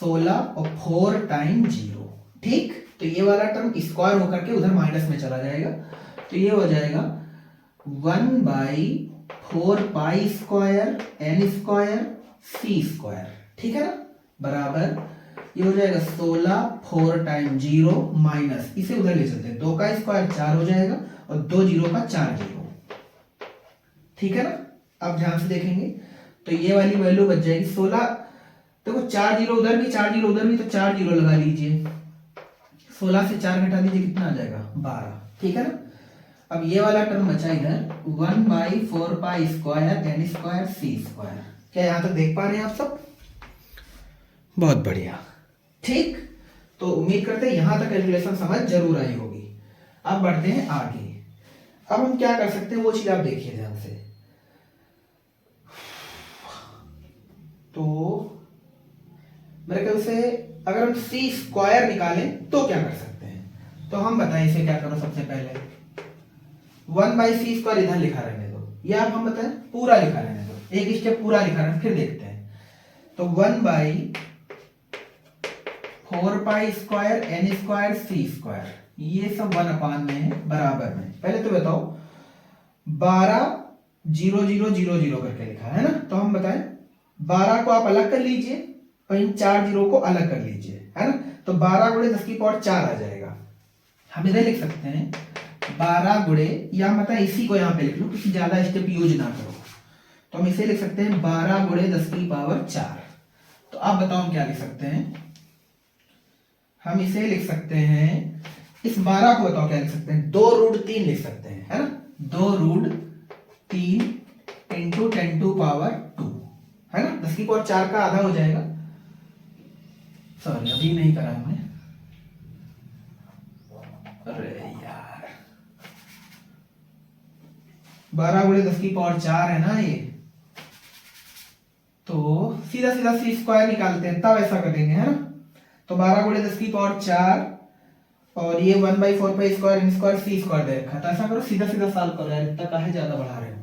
16 और 4 टाइम 0, ठीक। तो ये वाला टर्म स्क्वायर होकर के उधर माइनस में चला जाएगा, तो ये हो जाएगा 1/4π square N square C square, ठीक है ना, बराबर ये हो जाएगा 16 4 टाइम 0 माइनस, इसे उधर ले चलते हैं, 2 का स्क्वायर 4 हो जाएगा और 2 जीरो का 4 जीरो, ठीक है ना। अब ध्यान से देखेंगे तो ये वाली वैल्यू बच जाएगी 16, देखो 4 जीरो उधर भी 4 जीरो उधर भी, तो 4 जीरो लगा लीजिए, 16 से 4 घटा दीजिए, कितना आ जाएगा 12, ठीक है ना। अब ये वाला टर्म बचा इधर 1/4π square N square C square. क्या यहां तक देख पा रहे हैं आप सब? बहुत बढ़िया, ठीक। तो उम्मीद करते हैं यहां तक कैलकुलेशन समझ जरूर आई होगी। अब बढ़ते हैं आगे। अब हम क्या कर सकते हैं वो चीज आप देखिए ध्यान से। तो मेरे ख्याल से अगर हम C स्क्वायर निकालें तो क्या कर सकते हैं, तो हम बताएं इसे क्या करो। सबसे पहले 1/C स्क्वायर इधर लिखा रहने दो, या आप हम बताएं पूरा लिखा रहने दो, एक स्टेप पूरा लिखा रहने, फिर देखते हैं। तो 1/4π square N square C square, ये सब 1 में है, बराबर में। पहले तो बताओ 12 0 0 0 0 करके लिखा है ना, तो हम बताएं 12 को आप अलग कर लीजिए और इन 4 जीरो को अलग कर लीजिए, है ना। तो 12 गुणे 10 की पावर 4 आ जाएगा। हम इधर लिख सकते हैं 12 गुणे, या मतलब इसी को यहाँ पे लिख लो क्योंकि ज्यादा स्टेप यूज ना करो, तो हम इसे लिख सकते हैं 12 गुणे 10 की पावर 4। तो आप बताओ हम क्या लिख सकते हैं, हम इसे लिख सकते हैं, इस 12 को बताओ क्या लिख सकते हैं, 2√3 लिख सकते हैं, है ना, 2√3 इंटू 10⁻², है ना, 10⁻4 का आधा हो जाएगा। सॉरी अभी नहीं करा हमने, अरे यार 12 गुणे 10⁻4 है ना ये, तो सीधा सीधा सी स्क्वायर निकालते हैं तब ऐसा करेंगे, है ना। तो 12 गुणे 10⁻4 और ये 1/4 pi square N square C square दे रखा, तो ऐसा करो सीधा सीधा सॉल्व करो यार, इतना काहे ज्यादा बढ़ा रहे हो,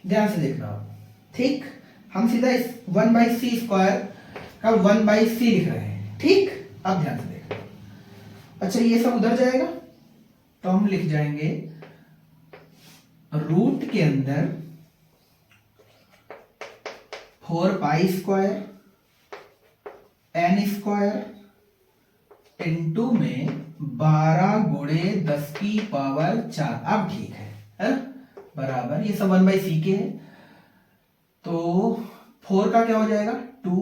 ध्यान से देखना आप, ठीक। हम सीधा इस 1/c स्क्वायर का 1/c लिख रहे हैं, ठीक। अब ध्यान से देखना, अच्छा ये सब उधर जाएगा तो हम लिख जाएंगे रूट के अंदर 4 pi square n square into में 12 गुणे 10⁻4, अब ठीक है ना, बराबर ये सब 1/c के है, तो 4 का क्या हो जाएगा 2,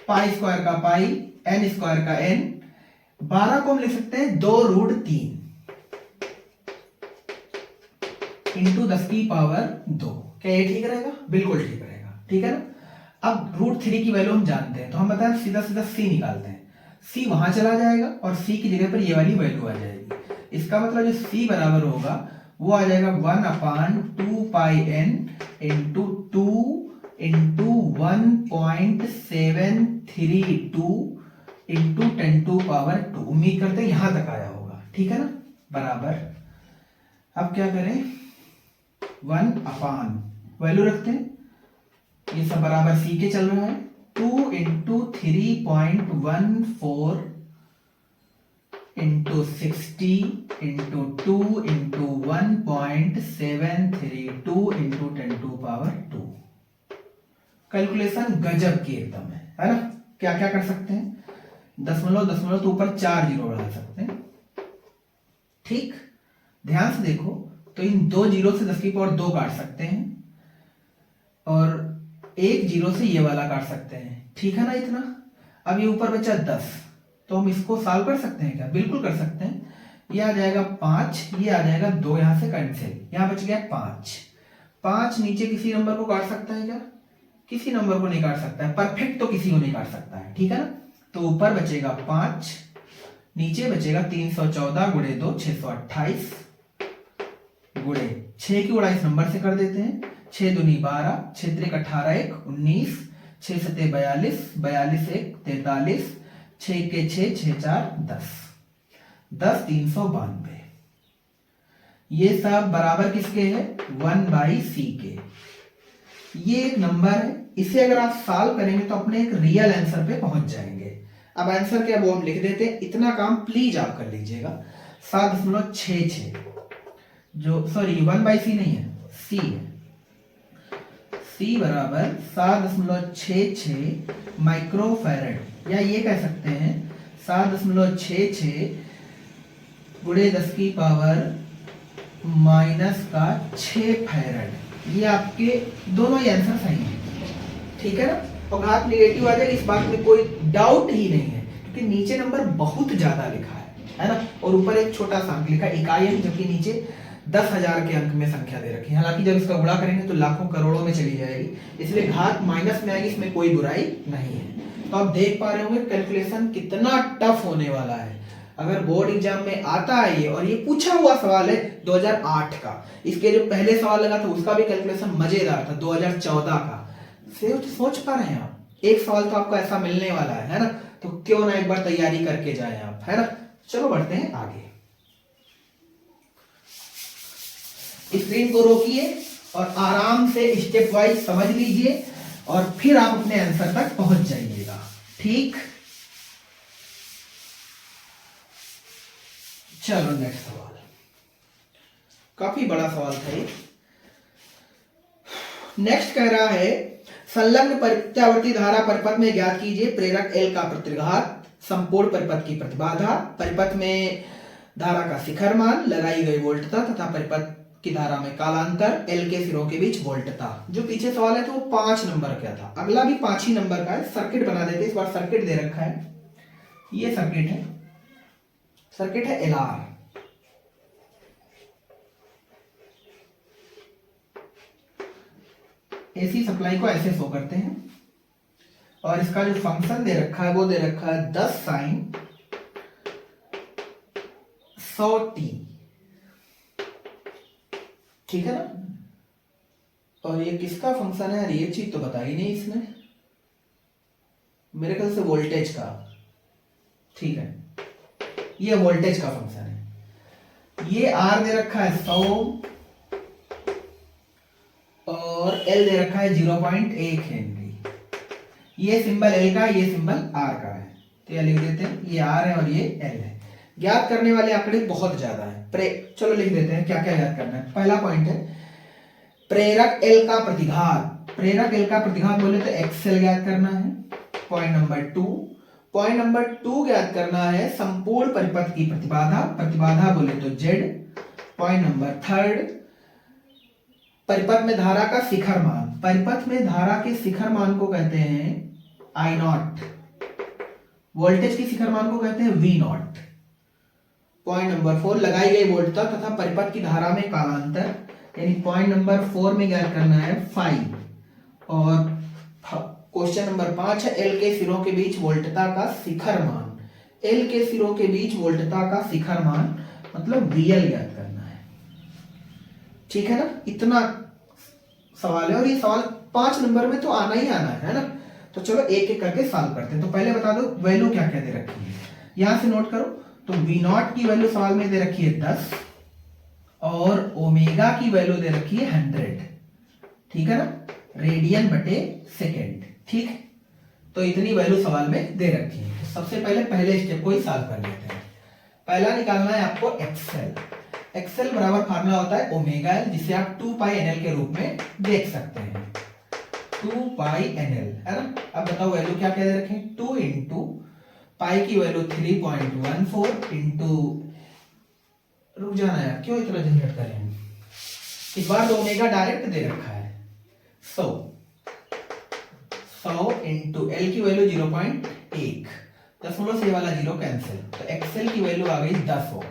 पाई स्क्वायर का पाई, n स्क्वायर का n, 12 को हम लिख सकते हैं 2√3 इंटू 10⁻², क्या ये ठीक रहेगा, बिल्कुल ठीक रहेगा, ठीक है ना। अब √3 की वैल्यू हम जानते हैं, तो हम बताएं सीधा सीधा c निकालते हैं, c वहां चला जाएगा और c की जगह पर ये वाली वैल्यू आ जाएगी, इसका मतलब जो c बराबर होगा वो आ जाएगा 1/2 पाई n इंटू 2 इंटू 1.732 इंटू 10⁻²। उम्मीद करते हैं यहां तक आया होगा, ठीक है ना, बराबर। अब क्या करें, 1 वैल्यू रखते हैं, ये सब बराबर सी के चल रहा है, 2 into 3.14 into 60 into 2 into 1.732 into 10⁻²। Calculation गजब की एकदम है ना। क्या क्या कर सकते हैं, दशमलव दशमलव तो ऊपर 4 जीरो बढ़ा सकते हैं, ठीक। ध्यान से देखो, तो इन 2 जीरो से 10⁻2 काट सकते हैं और 1 जीरो से ये वाला काट सकते हैं, ठीक है ना इतना। अब ये ऊपर बचा 10, तो हम इसको सॉल्व कर सकते हैं क्या, बिल्कुल कर सकते हैं। ये आ जाएगा 5, ये आ जाएगा 2, यहां से कैंसिल, यहां बच गया 5 नीचे किसी नंबर को काट सकता है क्या, किसी नंबर को नहीं काट सकता है, परफेक्ट तो किसी को नहीं काट सकता है, ठीक है ना। तो ऊपर बचेगा 5, नीचे बचेगा 314 गुणे 2 628 गुणे 6 की गुणा इस नंबर से कर देते हैं, 6 दूनी 12, 6 त्रिक 18 1 19, 6 सते 42, 42 1 43, 6 के 6 6 4 10, 392। ये सब बराबर किसके है, 1/c के। ये एक नंबर है, इसे अगर आप सॉल्व करेंगे तो अपने एक रियल आंसर पे पहुंच जाएंगे। अब आंसर क्या वो हम लिख देते हैं, इतना काम प्लीज आप कर लीजिएगा, 7.66, जो सॉरी 1/c नहीं है, c है, c बराबर 7.66 माइक्रोफैरड, या ये कह सकते हैं 7.66 गुणे 10⁻⁻6 फैरड। ये आपके दोनों ही आंसर सही हैं, ठीक है ना। और घात निगेटिव आ जाएगा, इस बात में कोई डाउट ही नहीं है, क्योंकि नीचे नंबर बहुत ज्यादा लिखा है ना, और ऊपर एक छोटा सा अंक लिखा इकाई अंक, जबकि नीचे 10,000 के अंक में संख्या दे रखी है। हालांकि जब इसका गुणा करेंगे तो लाखों करोड़ों में चली जाएगी, इसलिए घात माइनस में आएगी, इसमें कोई बुराई नहीं है। तो आप देख पा रहे होंगे कैलकुलेशन कितना टफ होने वाला है। अगर बोर्ड एग्जाम में आता है ये, और ये पूछा हुआ सवाल है 2008 का, इसके जो पहले सवाल लगा था उसका भी कैलकुलेशन मजेदार था 2014 का। सोच पा रहे हैं आप, एक सवाल तो आपको ऐसा मिलने वाला है ना, तो क्यों ना एक बार तैयारी करके जाएं आप, है ना। चलो बढ़ते हैं आगे, स्क्रीन को रोकिए और आराम से स्टेप वाइज समझ लीजिए, और फिर आप अपने आंसर तक पहुंच जाइएगा, ठीक। चलो नेक्स्ट सवाल, काफी बड़ा सवाल था ये। नेक्स्ट कह रहा है, संलग्न प्रत्यावर्ती धारा परिपथ में ज्ञात कीजिए प्रेरक L का प्रतिघात, संपूर्ण परिपथ की प्रतिबाधा, परिपथ में धारा का शिखर मान, लगाई गई वोल्टता तथा परिपथ की धारा में कालांतर, एल के सिरों के बीच वोल्टता। जो पीछे सवाल है तो वो 5 नंबर का था, अगला भी 5 ही नंबर का है। सर्किट बना देते, इस बार सर्किट दे रखा है, ये सर्किट है, सर्किट है एलआर। एसी सप्लाई को ऐसे शो करते हैं और इसका जो फंक्शन दे रखा है वो दे रखा है 10 साइन 100t, ठीक है ना। और ये किसका फंक्शन है यार, ये चीज तो बता ही नहीं इसमें, मेरे ख्याल से वोल्टेज का, ठीक है, ये वोल्टेज का फंक्शन है। ये आर दे रखा है 100 और एल दे रखा है 0.1 हेनरी। ये सिंबल एल का, ये सिंबल आर का है, तो ये लिख देते हैं, ये आर है और ये एल है। ज्ञात करने वाले आंकड़े बहुत ज्यादा है, चलो लिख देते हैं क्या क्या याद करना है। पहला पॉइंट है प्रेरक एल का प्रतिघात। प्रेरक एल का प्रतिघात बोले तो एक्सएल ज्ञात करना है। पॉइंट नंबर 2 ज्ञात करना है संपूर्ण परिपथ की प्रतिबाधा। प्रतिबाधा बोले तो जेड। पॉइंट नंबर 3 परिपथ में धारा का शिखर मान। परिपथ में धारा के शिखर मान को कहते हैं आई नॉट, वोल्टेज के शिखर मान को कहते हैं वी नॉट। पॉइंट नंबर 4 लगाई गई वोल्टता तथा परिपथ की धारा में कालांतर, यानी पॉइंट नंबर 4 में ज्ञात करना है फाई। और क्वेश्चन नंबर 5 है एल के सिरों के बीच वोल्टता का शिखर मान। एल के सिरों के बीच वोल्टता का शिखर मान मतलब वीएल ज्ञात करना है, ठीक है ना। इतना सवाल है और ये सवाल 5 नंबर में तो आना ही आना है ना। तो चलो एक एक करके सॉल्व करते हैं। तो पहले बता दो वैल्यू क्या क्या दे रखी है, यहां से नोट करो। तो वी नॉट की वैल्यू सवाल में दे रखी है 10 और ओमेगा की वैल्यू दे रखी है 100, ठीक है ना, रेडियन बटे सेकेंड, ठीक। तो इतनी वैल्यू सवाल में दे रखी है। तो सबसे पहले स्टेप को ही सॉल्व कर लेते हैं। पहला निकालना है आपको एक्सएल। एक्सएल बराबर फार्मूला होता है ओमेगा एल, जिसे आप 2 पाई एनएल के रूप में देख सकते हैं। 2 पाई एनएल है ना। अब बताओ वैल्यू क्या क्या दे रखे हैं, 2 इंटू पाई की वैल्यू 3.14 इंटू, रुक जाना यार, क्यों इतना झंझट करें, इस बार तो ओमेगा डायरेक्ट दे रखा है 100 इंटू एल की वैल्यू 0.1, दशमलव से वाला 0 कैंसिल, तो एक्सएल की वैल्यू आ गई 10 ओम।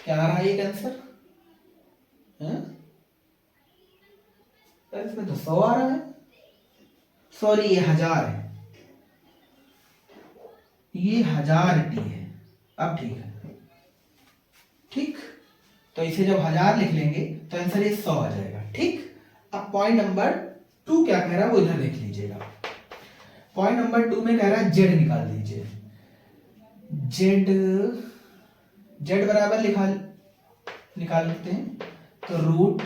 क्या आ रहा है ये आंसर, इसमें तो 100 आ रहा है, सॉरी ये 1000 है, ये 1000 टी है। अब ठीक है, ठीक। तो इसे जब 1000 लिख लेंगे तो आंसर ये 100 आ जाएगा, ठीक। अब पॉइंट नंबर 2 क्या कह रहा है वो इधर देख लीजिएगा। पॉइंट नंबर 2 में कह रहा है जेड निकाल दीजिए। जेड बराबर निकाल लेते हैं, तो root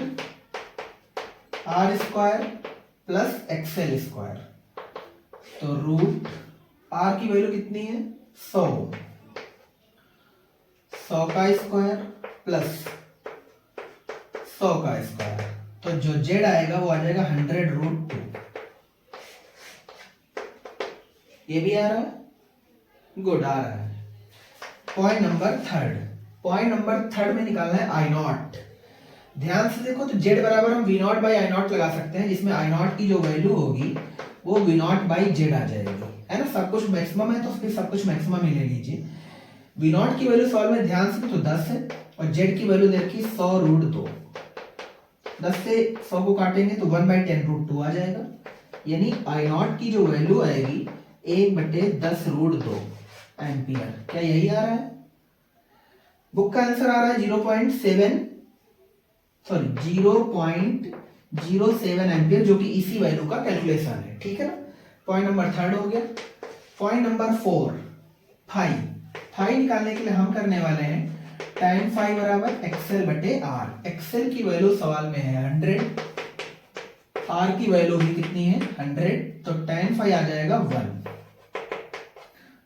R square plus XL square. तो रूट आर की वैल्यू कितनी है 100 का स्क्वायर प्लस 100 का स्क्वायर, तो जो जेड आएगा वो आ जाएगा 100√2। ये भी आ रहा है, गुड आ रहा है। पॉइंट नंबर थर्ड में निकालना है आई नॉट। ध्यान से देखो, तो जेड बराबर हम V nought by I nought लगा सकते हैं, जिसमें आई नॉट की जो वैल्यू होगी वो वी नॉट बाई जेड आ जाएगी, है ना। सब कुछ मैक्सिमम है तो फिर सब कुछ मैक्सिमम ही ले लीजिए। वी नॉट की वैल्यू सॉल्व में ध्यान से तो 10 है और जेड की वैल्यू देखिए 100√2। 10 से 100 को काटेंगे तो 1/10√2 आ जाएगा, यानी आई नॉट की जो वैल्यू आएगी 1/10√2 एम्पियर। क्या यही आ रहा है? बुक का आंसर आ रहा है 0.07 एम्पियर, जो कि इसी वैल्यू का कैलकुलेशन है, ठीक है ना। पॉइंट नंबर 3 हो गया। पॉइंट नंबर 4 फाई निकालने के लिए हम करने वाले हैं tan फाई बराबर एक्सएल बटे आर। एक्सएल की वैल्यू सवाल में है 100, आर की वैल्यू भी कितनी है 100, तो tan फाई आ जाएगा 1।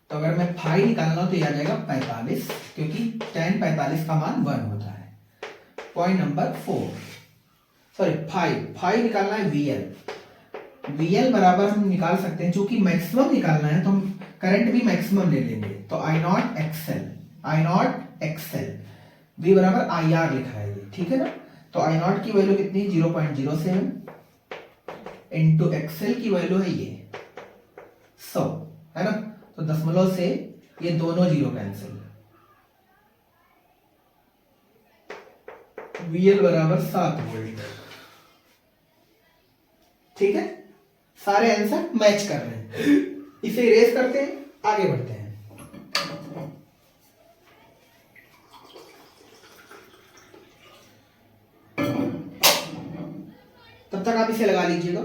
तो अगर मैं फाई निकालना हो तो ये आ जाएगा 45, क्योंकि tan 45 का मान 1 होता है। पॉइंट नंबर 5 निकालना है वीएल बराबर हम निकाल सकते हैं, चूंकि मैक्सिमम निकालना है तो हम करंट भी मैक्सिमम ले लेंगे। तो आई नॉट एक्सएल V बराबर आई आर लिखा है ये, ठीक है ना। तो आई नॉट की वैल्यू कितनी, 0.07 इंटू एक्सएल की वैल्यू है ये 100, है ना। तो दशमलव से ये दोनों जीरो कैंसिल, VL बराबर 7 वोल्ट, ठीक है। सारे आंसर मैच कर रहे हैं। इसे इरेज करते हैं, आगे बढ़ते हैं। तब तक आप इसे लगा लीजिएगा।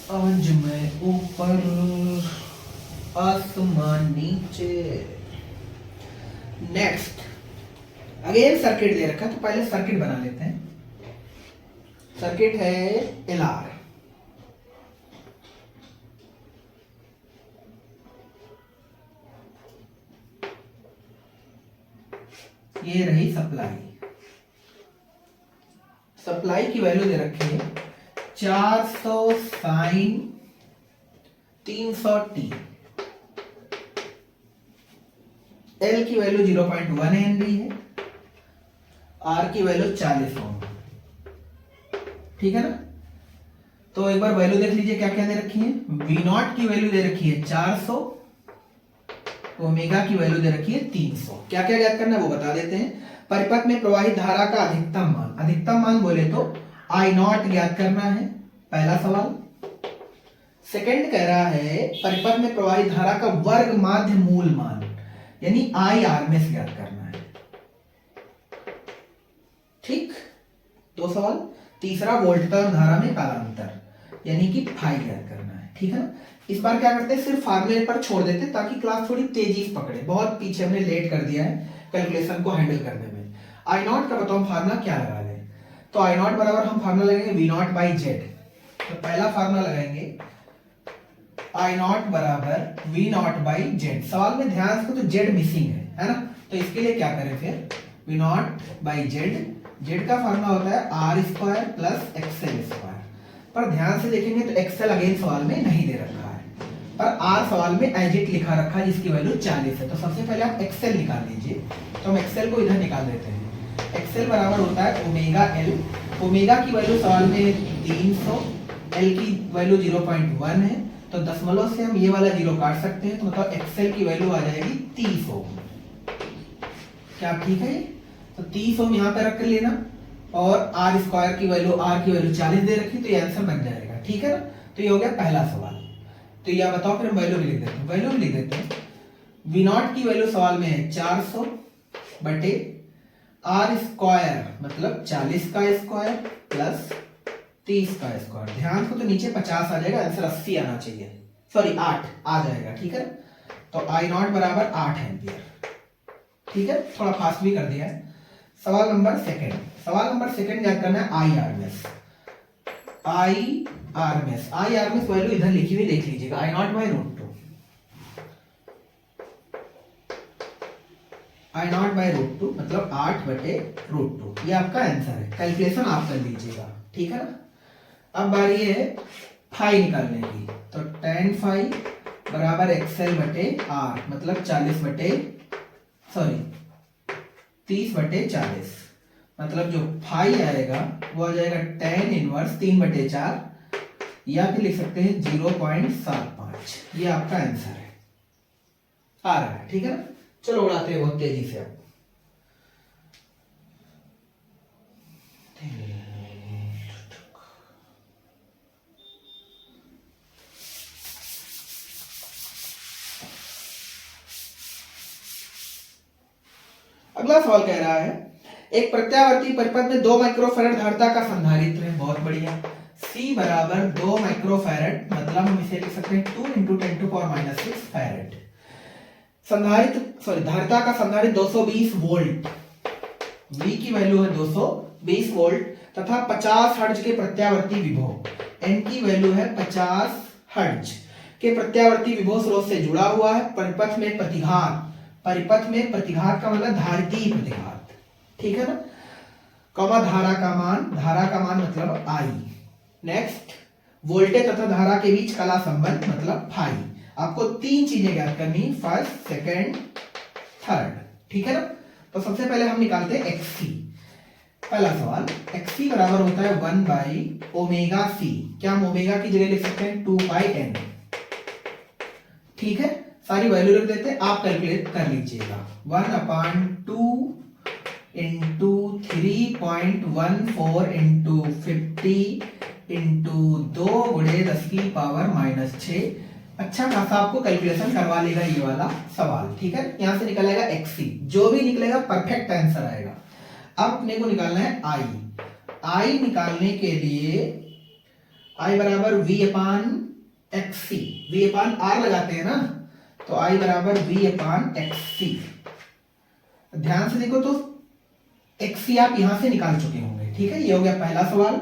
आज मैं ऊपर आसमान नीचे। नेक्स्ट अगेन सर्किट दे रखा है, तो पहले सर्किट बना लेते हैं। सर्किट है LR, ये रही सप्लाई। सप्लाई की वैल्यू दे रखी है 400 साइन 300 टी। L की वैल्यू 0.1 हेनरी है, R की वैल्यू 40 ओम, ठीक है ना। तो एक बार वैल्यू देख लीजिए क्या क्या दे रखी है। V0 की वैल्यू दे रखी है 400, ओमेगा की वैल्यू दे रखी है 300। क्या क्या ज्ञात करना है वो बता देते हैं। परिपथ में प्रवाहित धारा का अधिकतम मान, अधिकतम मान बोले तो I0 ज्ञात करना है, पहला सवाल। सेकंड कह रहा है परिपथ में प्रवाहित धारा का वर्ग माध्य मूल मान, यानी IRMS ज्ञात करना है, ठीक। दो सवाल। तीसरा वोल्टता और धारा में कालांतर, यानी कि फाई ज्ञात करना है, ठीक है ना। इस बार क्या करते हैं, सिर्फ फार्मूले पर छोड़ देते हैं ताकि क्लास थोड़ी तेजी से पकड़े। बहुत पीछे हमने लेट कर दिया है कैलकुलेशन को हैंडल करने में। I0 का बताओ फार्मूला क्या लगा लें। तो I0 बराबर हम फार्मूला लगाएंगे V0 बाई जेड। तो पहला फार्मूला लगाएंगे I0 बराबर V0 बाई जेड। सवाल में ध्यान से, तो जेड मिसिंग है ना। तो इसके लिए क्या करें फिर, V0 बाई जेड। जेड का फार्मूला होता है R square plus XL square. पर ध्यान से देखेंगे तो एक्सएल अगेन सवाल में नहीं दे रखा है, पर आर सवाल में एज इट लिखा रखा है, जिसकी वैल्यू 40 है। तो सबसे पहले आप एक्सएल निकाल लीजिए। तो हम एक्सएल को इधर निकाल देते हैं। एक्सएल बराबर होता है ओमेगा एल। ओमेगा की वैल्यू सवाल में 300, एल की वैल्यू 0.1 है, तो दशमलव से हम ये वाला जीरो काट सकते हैं। तो मतलब एक्सएल की वैल्यू आ जाएगी 30 ओम। क्या ठीक है। तो 30 ओम यहाँ पे रख लेना, और आर स्क्वायर की वैल्यू, आर की वैल्यू 40 दे रखी, तो ये आंसर बन जाएगा, ठीक है ना। तो ये हो गया पहला सवाल। तो ये बताओ, फिर हम वैल्यू लिख देते हैं। वैल्यू लिख देते हैं, V0 की वैल्यू सवाल में है 400 बटे आर स्क्वायर मतलब 40 का स्क्वायर प्लस 30 का स्क्वायर। ध्यान को, तो नीचे 50 आ जाएगा, आंसर 80 आना चाहिए, सॉरी 8 आ जाएगा, ठीक है। तो I0 बराबर 8 एम्पियर, ठीक है। थोड़ा फास्ट भी कर दिया है। सवाल नंबर सेकंड। सवाल नंबर सेकंड याद करना है IRMS। IRMS वैल्यू इधर लिखी हुई देख लीजिएगा, I0 by root 2। I0 by root 2 मतलब 8 बटे रूट 2। ये आपका आंसर है, कैलकुलेशन आप कर लीजिएगा, ठीक है ना। अब बारी है फाई निकालने की। तो tan फाई बराबर एक्सएल बटे आर मतलब 40 बटे, सॉरी 30 बटे 40, मतलब जो फाई आएगा वो आ जाएगा tan इनवर्स 3 बटे 4, या फिर लिख सकते हैं 0.75। ये आपका आंसर है, आ रहा है, ठीक है ना। चलो उड़ाते हैं बहुत तेजी से। अगला सवाल कह रहा है एक प्रत्यावर्ती परिपथ में 2 माइक्रोफैरड धारिता का संधारित्र है। बहुत बढ़िया। C बराबर 2 माइक्रोफैरड, मतलब हम इसे लिख सकते हैं 2 × 10⁻⁶ फैरड। संधारित्र, सॉरी धारिता का संधारित्र 220 वोल्ट, V की वैल्यू है 220 वोल्ट तथा 50 हर्ट्ज के प्रत्यावर्ती विभव, N की वैल्यू है 50 हर्ट्ज। के प्रत्यावर्ती विभव स्रोत से जुड़ा हुआ है। परिपथ में प्रतिघात, परिपथ में प्रतिघात का मतलब धारितीय प्रतिघात, ठीक है ना। कॉमा धारा का मान मतलब आई। नेक्स्ट, वोल्टेज तथा धारा के बीच कला संबंध मतलब फाई। आपको 3 चीजें ज्ञात करनी, फर्स्ट, सेकंड, थर्ड, ठीक है ना। तो सबसे पहले हम निकालते हैं एक्सी। पहला सवाल, एक्सी बराबर होता है 1 बाई ओमेगा सी। क्या हम ओमेगा की जगह लिख सकते हैं 2 पाई एन, ठीक है। सारी वैल्यू लिख देते हैं, आप कैलकुलेट कर लीजिएगा। 1/2 इंटू 3.14 इंटू 50 इंटू 2 गुणे 10 की पावर -6। अच्छा खासा आपको कैलकुलेशन करवा लेगा ये वाला सवाल, ठीक है। यहां से निकल आएगा एक्सी, जो भी निकलेगा परफेक्ट आंसर आएगा। अब अपने को निकालना है आई। आई निकालने के लिए आई बराबर V upon XC, V upon R लगाते हैं ना, तो आई बराबर वी अपान एक्सी। ध्यान से देखो तो एक्सी आप यहां से निकाल चुके होंगे, ठीक है। ये हो गया पहला सवाल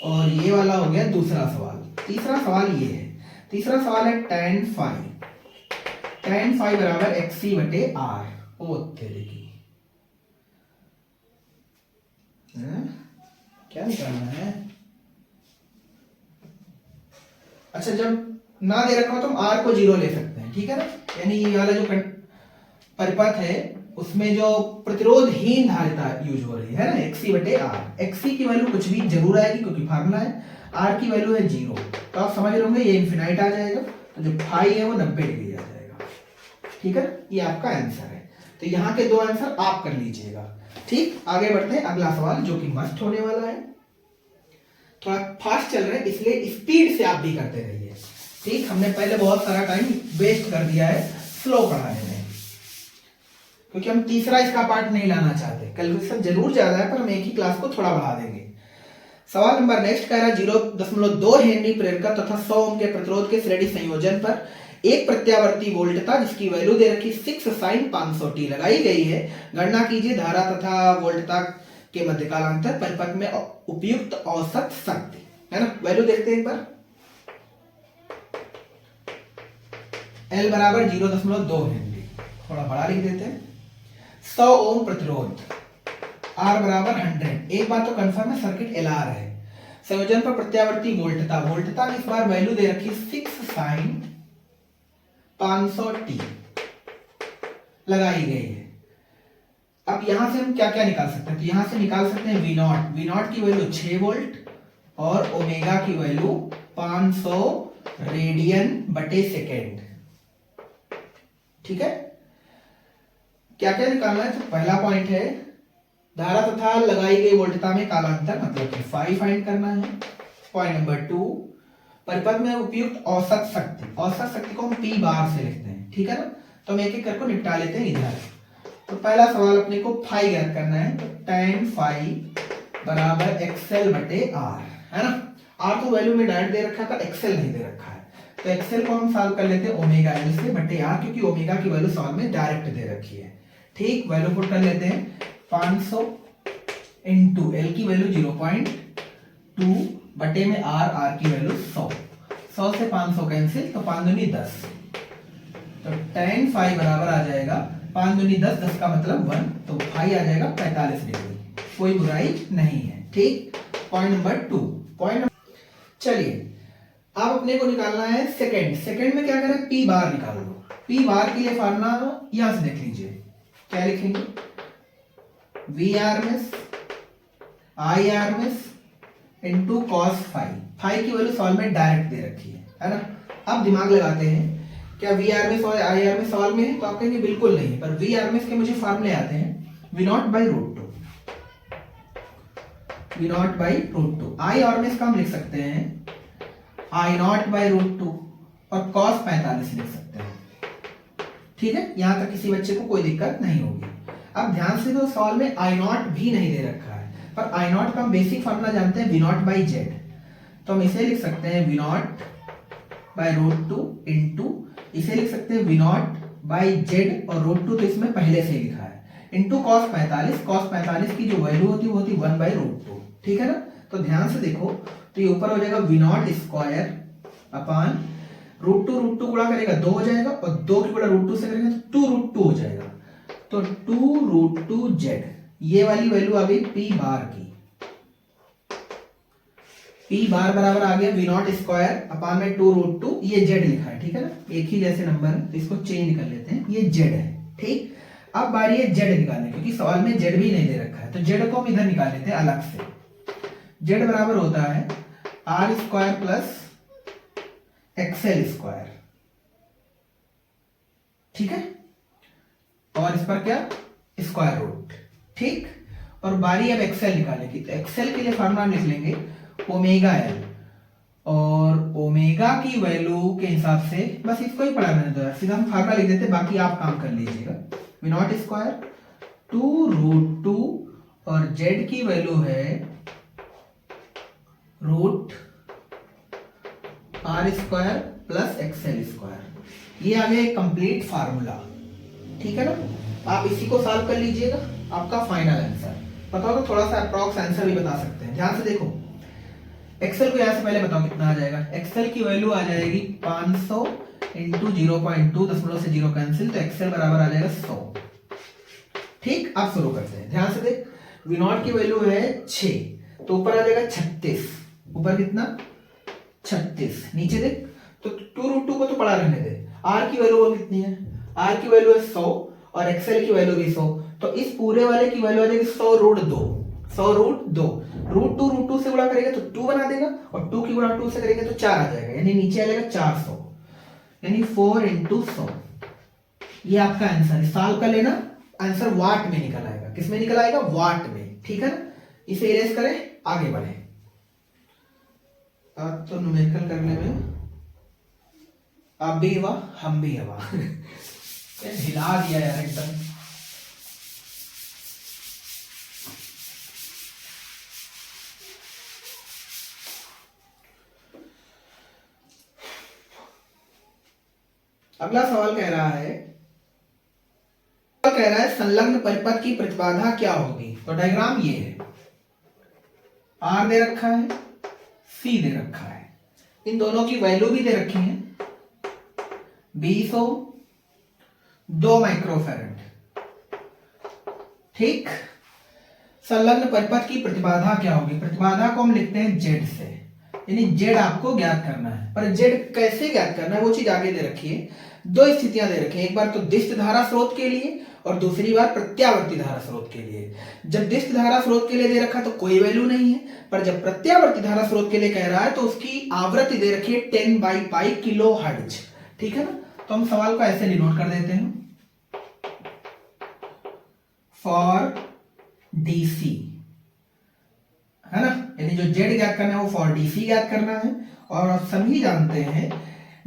और ये वाला हो गया दूसरा सवाल। तीसरा सवाल ये है, तीसरा सवाल है tan फाई। tan फाई बराबर एक्सी बटे आर। ओ तेरे की, क्या निकालना है। अच्छा, जब ना दे रखा हो तो हम आर को 0 ले सकते हैं, ठीक है ना। यानी ये वाला जो परिपथ है उसमें जो प्रतिरोधहीन धारिता यूज हो रही है ना, एक्सी बटे आर। एक्सी की वैल्यू कुछ भी जरूर आएगी क्योंकि फार्मूला है। आर की वैल्यू है 0, तो आप समझ रहे होंगे ये इन्फिनाइट आ जाएगा, तो जो फाई है वो 90 डिग्री आ जाएगा, ठीक है। ये आपका आंसर है। तो यहाँ के 2 आंसर आप कर लीजिएगा, ठीक। आगे बढ़ते हैं अगला सवाल जो कि मस्त होने वाला है। थोड़ा फास्ट चल रहे हैं इसलिए स्पीड से आप भी करते रहिए, ठीक। हमने पहले बहुत सारा टाइम वेस्ट कर दिया है स्लो पढ़ाने में, क्योंकि हम तीसरा इसका पार्ट नहीं लाना चाहते। कैलकुलेशन जरूर ज्यादा है पर हम एक ही क्लास को थोड़ा बढ़ा देंगे। सवाल नंबर नेक्स्ट कह रहा है 0.2 हेनरी प्रेरक तथा 100 ओम के प्रतिरोध के श्रेणी संयोजन पर एक प्रत्यावर्ती वोल्टता जिसकी वैल्यू दे रखी 6 sin 500t लगाई गई है। गणना कीजिए धारा तथा वोल्टता के मध्य कालांतर परिपथ में उपयुक्त औसत शक्ति, है ना। वैल्यू देखते हैं एक बार। L बराबर 0.2 हेनरी, थोड़ा बड़ा लिख देते हैं। 100 ओम प्रतिरोध, R बराबर 100। एक बात तो कंफर्म है, सर्किट LR है। संयोजन पर प्रत्यावर्ती वोल्टता, वोल्टता की इस बार वैल्यू दे रखी 6 sin 500t लगाई गई है। अब यहां से हम क्या क्या निकाल सकते हैं, तो यहां से निकाल सकते हैं V0। V0 की वैल्यू 6 वोल्ट और ओमेगा की वैल्यू 500 रेडियन बटे सेकेंड, ठीक है। क्या क्या निकालना है, तो पहला पॉइंट है धारा तथा लगाई गई वोल्टता में कालांतर मतलब कि फाई फाइंड करना है। पॉइंट नंबर 2, परिपथ में उपयुक्त औसत शक्ति, औसत शक्ति को हम P बार से लिखते हैं, ठीक है ना। तो हम एक एक करके निपटा लेते हैं इधर। तो पहला सवाल अपने को फाई ज्ञात करना है, तो tan फाई बराबर एक्सएल बटे आर, है ना। आर तो वैल्यू में डायरेक्ट दे रखा था, एक्सएल नहीं दे रखा है, तो एक्सएल को हम सॉल्व कर लेते हैं ओमेगा एल से बटे आर, क्योंकि ओमेगा की वैल्यू सॉल्व में डायरेक्ट दे रखी है, ठीक। वैल्यू पुट कर लेते हैं 500 इंटू एल की वैल्यू 0.2 बटे में आर, आर की वैल्यू 100। 100 से 500 कैंसिल, तो 5 दूनी 10, तो tan फाई बराबर आ जाएगा 5 दूनी 10, 10 का मतलब 1, तो फाई आ जाएगा 45 डिग्री। कोई बुराई नहीं है, ठीक। Point number 2। चलिए अब अपने को निकालना है सेकंड। सेकंड में क्या करें, P बार निकाल लो। P बार के लिए फार्मूला यहां से देख लीजिए, क्या लिखेंगे, V R S I R S into cos phi. Phi की वैल्यू सॉल्व में डायरेक्ट दे रखी है ना। अब दिमाग लगाते हैं, क्या वी आर एस और आई आर एस सॉल्व में है, तो आप कहेंगे बिल्कुल नहीं, पर वी आर एस के मुझे फार्मूले आते हैं V0 by root 2, V0 by root 2। I R S का हम लिख सकते हैं I0 बाई रूट 2 और cos 45 लिख सकते हैं, ठीक है। यहां तक किसी बच्चे को कोई दिक्कत नहीं होगी। अब ध्यान से, तो सवाल में I0 भी नहीं दे रखा है, पर I0 का हम बेसिक फार्मूला जानते हैं V0 बाई जेड, तो हम इसे लिख सकते हैं V0 बाई रूट 2 इंटू, इसे लिख सकते हैं V0 बाई जेड और रूट 2 तो इसमें पहले से लिखा है, इंटू cos 45। cos 45 की जो वैल्यू होती है वो होती 1 बाई रूट 2, ठीक है ना। तो ध्यान से देखो, तो ये ऊपर हो जाएगा V0 square upon root two गुणा करेगा 2 हो जाएगा, और 2 की गुणा रूट 2 से करेंगे तो 2√2 हो जाएगा। तो 2√2z, ये वाली वैल्यू आ गई पी बार की। पी बार बराबर आ गया v0 स्क्वायर अपान में 2√2, ये z लिखा है, ठीक है ना, एक ही जैसे नंबर है तो इसको चेंज कर लेते हैं, ये z है, ठीक। अब बारी है z निकालने, क्योंकि सवाल में z भी नहीं दे रखा है, तो z को हम इधर निकाल लेते हैं अलग से। z बराबर होता है R square plus XL square, ठीक है, और इस पर क्या, स्क्वायर रूट, ठीक। और बारी अब एक्सएल निकालने की, तो एक्सएल के लिए फॉर्मूला लिख लेंगे ओमेगा एल, और ओमेगा की वैल्यू के हिसाब से बस इसको ही पढ़ा मैंने, तो सीधा हम फार्मूला लिख देते, बाकी आप काम कर लीजिएगा। v0 स्क्वायर 2√2 और z की वैल्यू है root R square plus XL square. ये आ गया एक कंप्लीट फार्मूला, ठीक है ना। आप इसी को सॉल्व कर लीजिएगा, आपका फाइनल आंसर पता होगा, थोड़ा सा अप्रॉक्स आंसर भी बता सकते हैं। ध्यान से देखो, एक्सेल को यहाँ से पहले बताओ कितना आ जाएगा। एक्सेल की वैल्यू आ जाएगी 500 इंटू 0.2, दशमलव से 0 कैंसिल, तो एक्सेल बराबर आ जाएगा 100, ठीक। अब शुरू करते हैं, ध्यान से देख, v0 की वैल्यू है 6, तो ऊपर आ जाएगा 36, ऊपर कितना 36, नीचे देख, तो 2√2 को तो पढ़ा रहने दे। r की वैल्यू कितनी है, r की वैल्यू है 100 और एक्सेल की वैल्यू भी 100, तो इस पूरे वाले की वैल्यू आ जाएगी 100√2, 100√2, √2 से गुणा करेंगे तो 2 बना देगा, और 2 की गुणा 2 से करेंगे तो 4 आ जाएगा, यानी नीचे आ जाएगा 400, यानी 4 × 100। ये आपका आंसर, सॉल्व कर लेना, आंसर वाट में निकल आएगा। किस में निकल आएगा, वाट में, ठीक है ना। इसे इरेज करें, आगे बढ़े। अब तो न्यूमेरिकल करने में आप भी हवा हम भी हवा हिला दिया यार एकदम। अगला सवाल कह रहा है संलग्न परिपथ की प्रतिबाधा क्या होगी। तो डायग्राम ये है, आर दे रखा है, सी दे रखा है, इन दोनों की वैल्यू भी दे रखी है, 20 ओम, 2 माइक्रोफैरड, ठीक। संलग्न परिपथ की प्रतिबाधा क्या होगी, प्रतिबाधा को हम लिखते हैं जेड से, यानी जेड आपको ज्ञात करना है, पर जेड कैसे ज्ञात करना है वो चीज आगे दे रखी है। 2 स्थितियां दे रखी है, एक बार तो दिष्ट धारा स्रोत के लिए और दूसरी बार प्रत्यावर्ती धारा स्रोत के लिए। जब दिष्ट धारा स्रोत के लिए दे रखा तो कोई वैल्यू नहीं है, पर जब प्रत्यावर्ती धारा स्रोत के लिए कह रहा है तो उसकी आवृत्ति दे रखी है 10/π किलो हर्ट्ज, ठीक है ना। तो हम सवाल को ऐसे डिनोट कर देते हैं, फॉर डीसी, है ना, यानी जो जेड ज्ञात करना है वो फॉर डीसी ज्ञात करना है, और आप सभी जानते हैं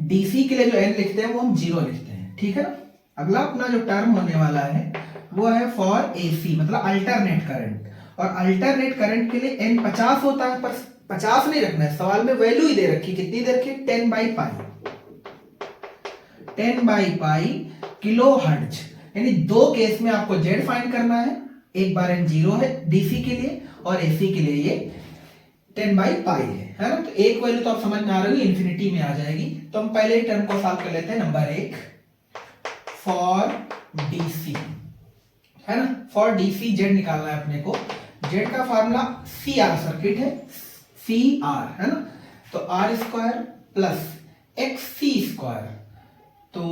डीसी के लिए जो एन लिखते हैं वो हम 0 लिखते हैं, ठीक है ना। अगला अपना जो टर्म होने वाला है वो है फॉर एसी, मतलब अल्टरनेट करंट, और अल्टरनेट करंट के लिए एन 50 होता है, पर 50 नहीं रखना है, सवाल में वैल्यू ही दे रखी, कितनी दे रखी, 10/π किलो हर्ट्ज, यानी 2 केस में आपको जेड फाइंड करना है, एक बार एन 0 है डीसी के लिए और एसी के लिए ये 10/π है ना। तो एक वैल्यू तो आप समझ में आ रही है, इंफिनिटी में आ जाएगी। तो हम पहले ही टर्म को सॉल्व कर लेते हैं, नंबर 1 फॉर डीसी, है ना, फॉर डीसी जेड निकालना है अपने को। जेड का फार्मूला सी आर, सर्किट है सी आर, है ना, तो R square plus X C square, तो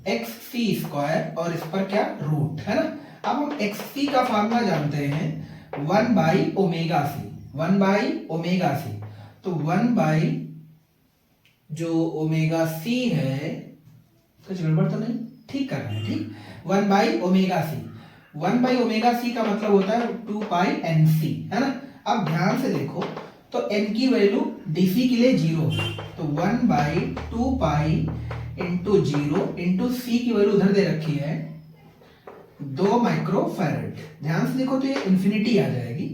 एक्स सी स्क्वायर और इस पर क्या रूट, है ना। अब हम एक्स सी का फार्मूला जानते हैं 1/ω/c, 1/ω/c, तो 1/ जो ω/c है, कुछ गड़बड़ तो नहीं, ठीक कर रहे हैं, ठीक, 1/ω/c, 1/ω/c का मतलब होता है 2πNc, है ना। अब ध्यान से देखो, तो n की वैल्यू dc के लिए 0 है, तो 1/2π इंटू 0 इंटू c की वैल्यू उधर दे रखी है 2 माइक्रोफैरड। ध्यान से देखो तो ये इंफिनिटी आ जाएगी,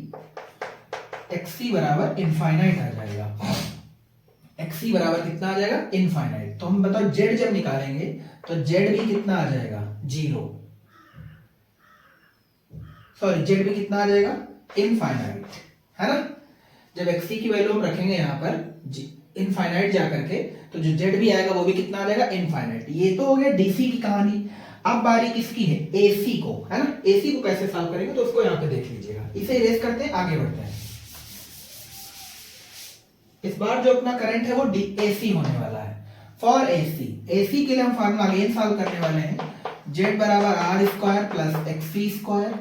xc बराबर इनफाइनाइट आ जाएगा, xc बराबर कितना आ जाएगा, इनफाइनाइट। तो हम बताओ z जब निकालेंगे तो z भी कितना आ जाएगा, 0, सॉरी z भी कितना आ जाएगा, इनफाइनाइट, है ना। जब xc की वैल्यू हम रखेंगे यहां पर इनफाइनाइट जा करके, तो जो जेड भी आएगा वो भी कितना आ जाएगा, इनफाइनाइट। ये तो हो गया डीसी की कहानी। अब बारी किसकी है, एसी को, है ना। एसी को कैसे सॉल्व करेंगे तो उसको यहाँ पे देख लीजिएगा। इसे इरेज करते हैं, आगे बढ़ते हैं। इस बार जो अपना करंट है वो एसी होने वाला है। फॉर एसी, एसी के लिए हम फॉर्मूला अगेन सॉल्व करने वाले हैं। जेड बराबर R square plus XC square,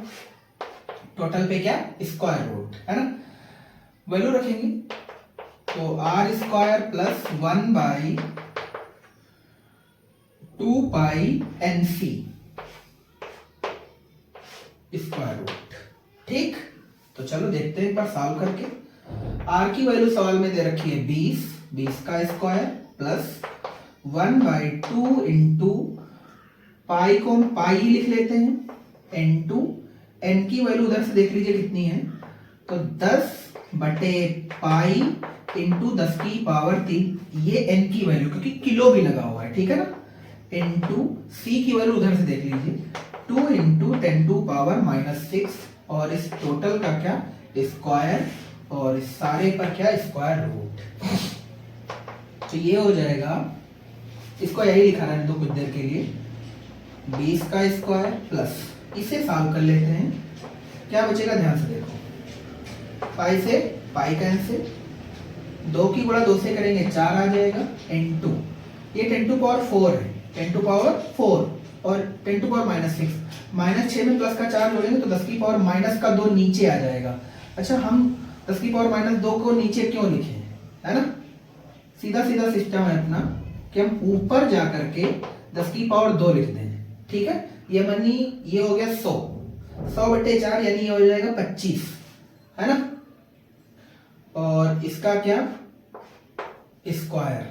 total पे क्या, स्क्वायर रूट, है ना। वैल्यू रखेंगे तो R square plus 1/2 pi N C square root. ठीक, तो चलो देखते हैं एक बार सॉल्व करके। आर की वैल्यू सवाल में दे रखी है 20 का स्क्वायर प्लस 1/2 इंटू पाई को हम पाई लिख लेते हैं इंटू एन की वैल्यू उधर से देख लीजिए कितनी है, तो 10/पाई इंटू 10 की पावर 3, ये एन की वैल्यू क्योंकि किलो भी लगा हुआ है, ठीक है ना, इंटू सी की वैल्यू उधर से देख लीजिए 2 इंटू 10⁻⁻6, और इस टोटल का क्या, स्क्वायर, और इस सारे पर क्या, स्क्वायर रूट। तो ये हो जाएगा, इसको यही लिखा रहने दो कुछ देर के लिए, 20 का स्क्वायर प्लस, इसे सॉल्व कर लेते हैं, क्या बचेगा ध्यान से देखो, पाई से पाई कैंसिल, 2 की गुणा 2 से करेंगे 4 आ जाएगा, इंटू ये 10⁻4 है, 10⁻4 और 10⁻⁻6, -6 में प्लस का 4 जोड़ेंगे तो 10 की पावर माइनस का 2 नीचे आ जाएगा। अच्छा, हम 10 की पावर -2 को नीचे क्यों लिखे, है ना, सीधा सीधा सिस्टम है अपना कि हम ऊपर जा करके 10 की पावर 2 लिख दें, ठीक है। ये मनी ये हो गया 100/4 यानी ये हो जाएगा 25, है ना, और इसका क्या, स्क्वायर,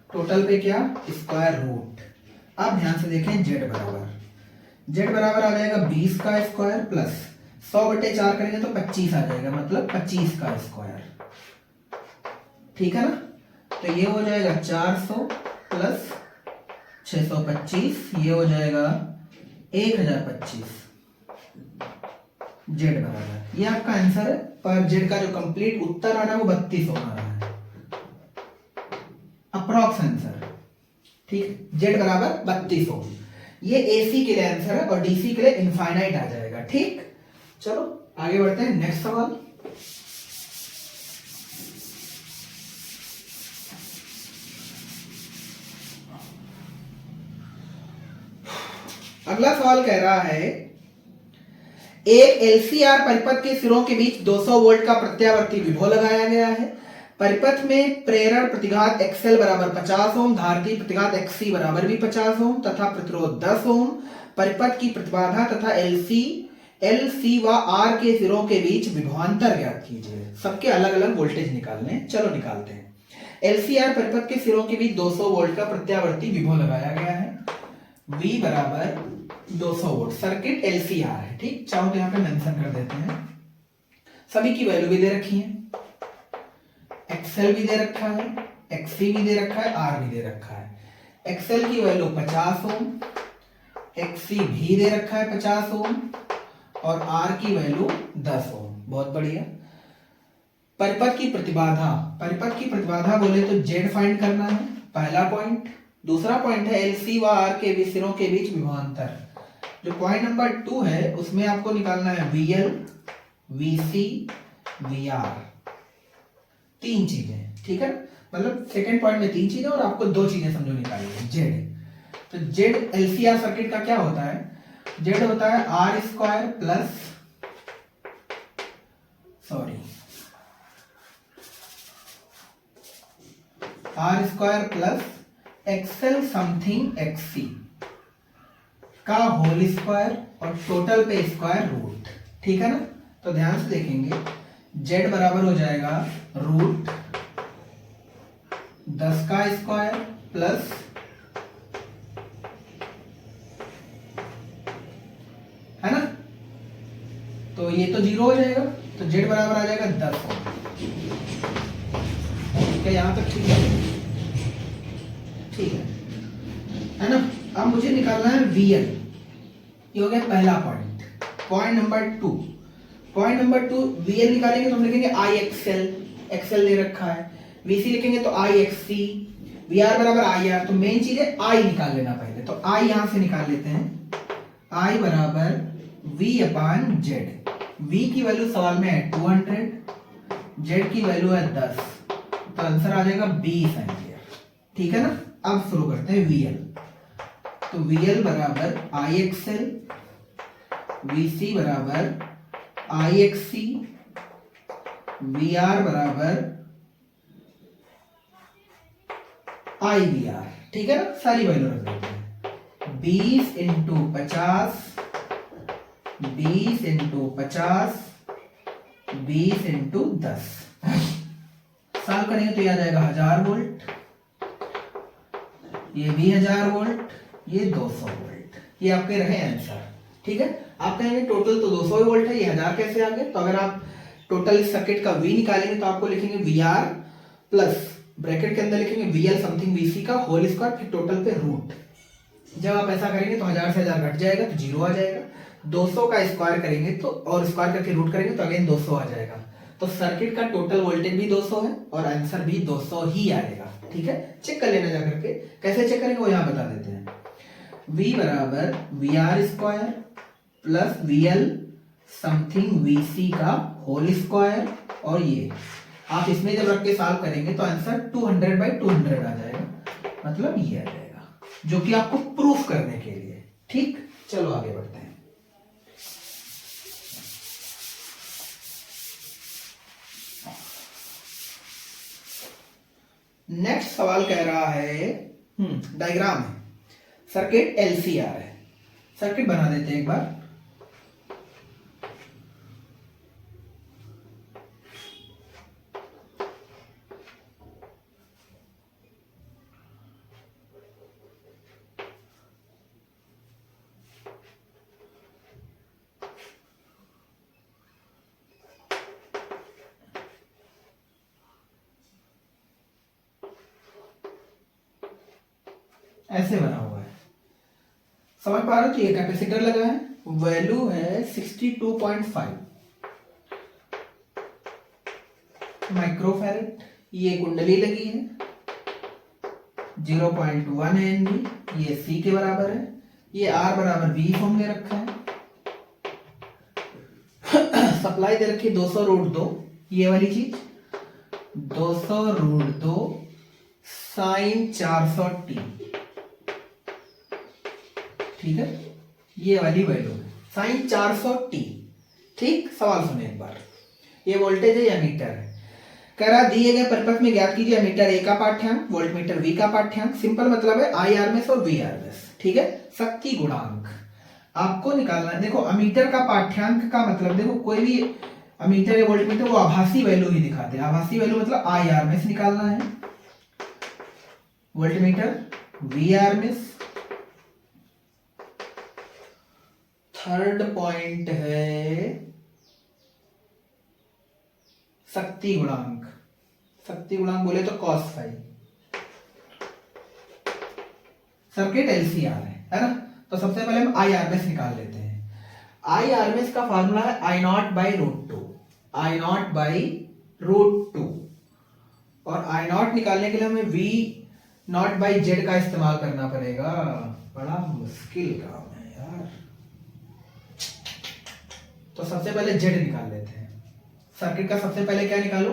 टोटल पे क्या, स्क्वायर रूट। अब ध्यान से देखें, जेड बराबर आ जाएगा 20 का स्क्वायर प्लस 100/4 करेंगे तो 25 आ जाएगा, मतलब 25 का स्क्वायर, ठीक है ना। तो ये हो जाएगा 400 प्लस 625, ये हो जाएगा 1025 जेड बराबर, ये आपका आंसर है। पर जेड का जो कंप्लीट उत्तर आ रहा है वो 32 आ रहा है, अप्रॉक्स आंसर, ठीक, जेड बराबर 32। ये एसी के लिए आंसर है और डीसी के लिए इनफाइनाइट आ जाएगा, ठीक। चलो आगे बढ़ते हैं, नेक्स्ट सवाल। अगला सवाल कह रहा है, एक एलसीआर परिपथ के सिरों के बीच 200 वोल्ट का प्रत्यावर्ती विभव लगाया गया है। परिपथ में प्रेरण प्रतिघात XL बराबर 50 ओम, धारती प्रतिघात XC बराबर भी 50 ओम तथा प्रतिरोध 10 ओम। परिपथ की प्रतिबाधा तथा LC व R के सिरों के बीच विभवांतर ज्ञात कीजिए। सबके अलग अलग वोल्टेज निकालने, चलो निकालते हैं। LCR परिपथ के सिरों के बीच 200 वोल्ट का प्रत्यावर्ती विभव लगाया गया है। V बराबर 200 वोल्ट, सर्किट LCR है, ठीक। चाहो तो यहाँ पे मेंशन कर देते हैं। सभी की वैल्यू भी दे रखी है, XL भी दे रखा है, XC भी दे रखा है, R भी दे रखा है। XL की वैल्यू 50 ओम, XC भी दे रखा है 50 ओम, और R की वैल्यू 10 ओम। बहुत बढ़िया। परिपथ की प्रतिबाधा बोले तो Z फाइंड करना है, पहला पॉइंट। दूसरा पॉइंट है LC व R के सिरों के बीच विभवांतर। जो पॉइंट नंबर 2 है उसमें आपको निकालना है VL, VC, VR, 3 चीजें, ठीक है। मतलब सेकंड पॉइंट में 3 चीजें और आपको 2 चीजें समझो निकालनी है। Z, तो Z LCR सर्किट का क्या होता है, Z होता है R square plus XL something XC का होल स्क्वायर और टोटल पे स्क्वायर रूट, ठीक है ना। तो ध्यान से देखेंगे, Z बराबर हो जाएगा रूट 10 का स्क्वायर प्लस है ना, तो ये तो 0 हो जाएगा, तो Z बराबर आ जाएगा 10 ओम। ठीक है, यहां तक ठीक है, ठीक है ना। अब मुझे निकालना है VL, ये हो गया पहला पॉइंट। पॉइंट नंबर 2 VL निकालेंगे तो हम लिखेंगे IXL, XL दे रखा है, VC लिखेंगे तो IXC, VR बराबर IR। तो मेन चीज है I निकाल लेना पहले, तो I यहां से निकाल लेते हैं। I बराबर V/Z। V की वैल्यू सवाल में है 200, Z की वैल्यू है 10, तो आंसर आ जाएगा 20 एम्पियर। ठीक है ना। अब शुरू करते हैं VL। तो VL बराबर IXL, VC बराबर IXC, VR बराबर IVR। ठीक है ना, सारी वैल्यू रख देते हैं। 20 इंटू 50, 20 इंटू 50, 20 इंटू 10, सॉल्व करेंगे तो यह आ जाएगा 1000 वोल्ट, ये भी 1000 वोल्ट, ये 200 वोल्ट। ये आपके रहे आंसर। ठीक है, आप कहेंगे टोटल तो 200 वोल्ट है, ये 1000 कैसे आ गए? तो अगर आप टोटल इस सर्किट का V निकालेंगे तो आपको लिखेंगे VR प्लस ब्रैकेट के अंदर लिखेंगे VL समथिंग VC का होल स्क्वायर, फिर टोटल पे रूट। जब आप ऐसा करेंगे तो 1000 से 1000 घट जाएगा तो 0 आ जाएगा। 200 का स्क्वायर करेंगे तो और स्क्वायर करके रूट करेंगे तो अगेन 200 आ जाएगा। तो सर्किट का टोटल वोल्टेज भी 200 है और आंसर भी 200 ही आएगा। ठीक है, चेक कर लेना जाकर के। कैसे चेक करेंगे वो यहाँ बता देते हैं। V बराबर VR square plus VL something VC का होल स्क्वायर, और ये आप इसमें जब रख के सॉल्व करेंगे तो आंसर 200/200 आ जाएगा, मतलब ये आ जाएगा, जो कि आपको प्रूफ करने के लिए। ठीक, चलो आगे बढ़ते हैं। नेक्स्ट सवाल कह रहा है, डायग्राम है, सर्किट LCR है। सर्किट बना देते हैं एक बार। ऐसे बना हुआ है, समझ पा रहे हो? तो ये कैपेसिटर लगा है, वैल्यू है 62.5 माइक्रोफैरेड। ये कुंडली लगी है 0.1 Henry, ये C के बराबर है। ये R बराबर 20 ओम दे रखा है। सप्लाई दे रखी 200√2, ये वाली चीज 200√2 साइन 400t। ठीक है, ये वाली वैल्यू है साइन 400t। ठीक, सवाल सुने एक बार। ये वोल्टेज है या मीटर है। कह रहा दिए गए परिपथ में ज्ञात कीजिए मीटर A का पाठ्यांक, वोल्टमीटर V का पाठ्यांक। सिंपल मतलब है IRMS और VRMS। ठीक है, शक्ति गुणांक आपको निकालना है। देखो अमीटर का पाठ्यांक का मतलब, देखो कोई भी अमीटर या वोल्टमीटर वो आभासी वैल्यू ही दिखाते हैं। आभासी वैल्यू मतलब IRMS निकालना है, वोल्टमीटर VRMS। थर्ड पॉइंट है शक्ति गुणांक। शक्ति गुणांक बोले तो cos फाई। सर्किट LCR है ना। तो सबसे पहले हम IRMS निकाल लेते हैं। IRMS का फार्मूला है I0/√2, I0/√2। और I0 निकालने के लिए हमें V0/Z का इस्तेमाल करना पड़ेगा। बड़ा मुश्किल काम है यार। तो सबसे पहले Z निकाल लेते हैं। सर्किट का सबसे पहले क्या निकालो?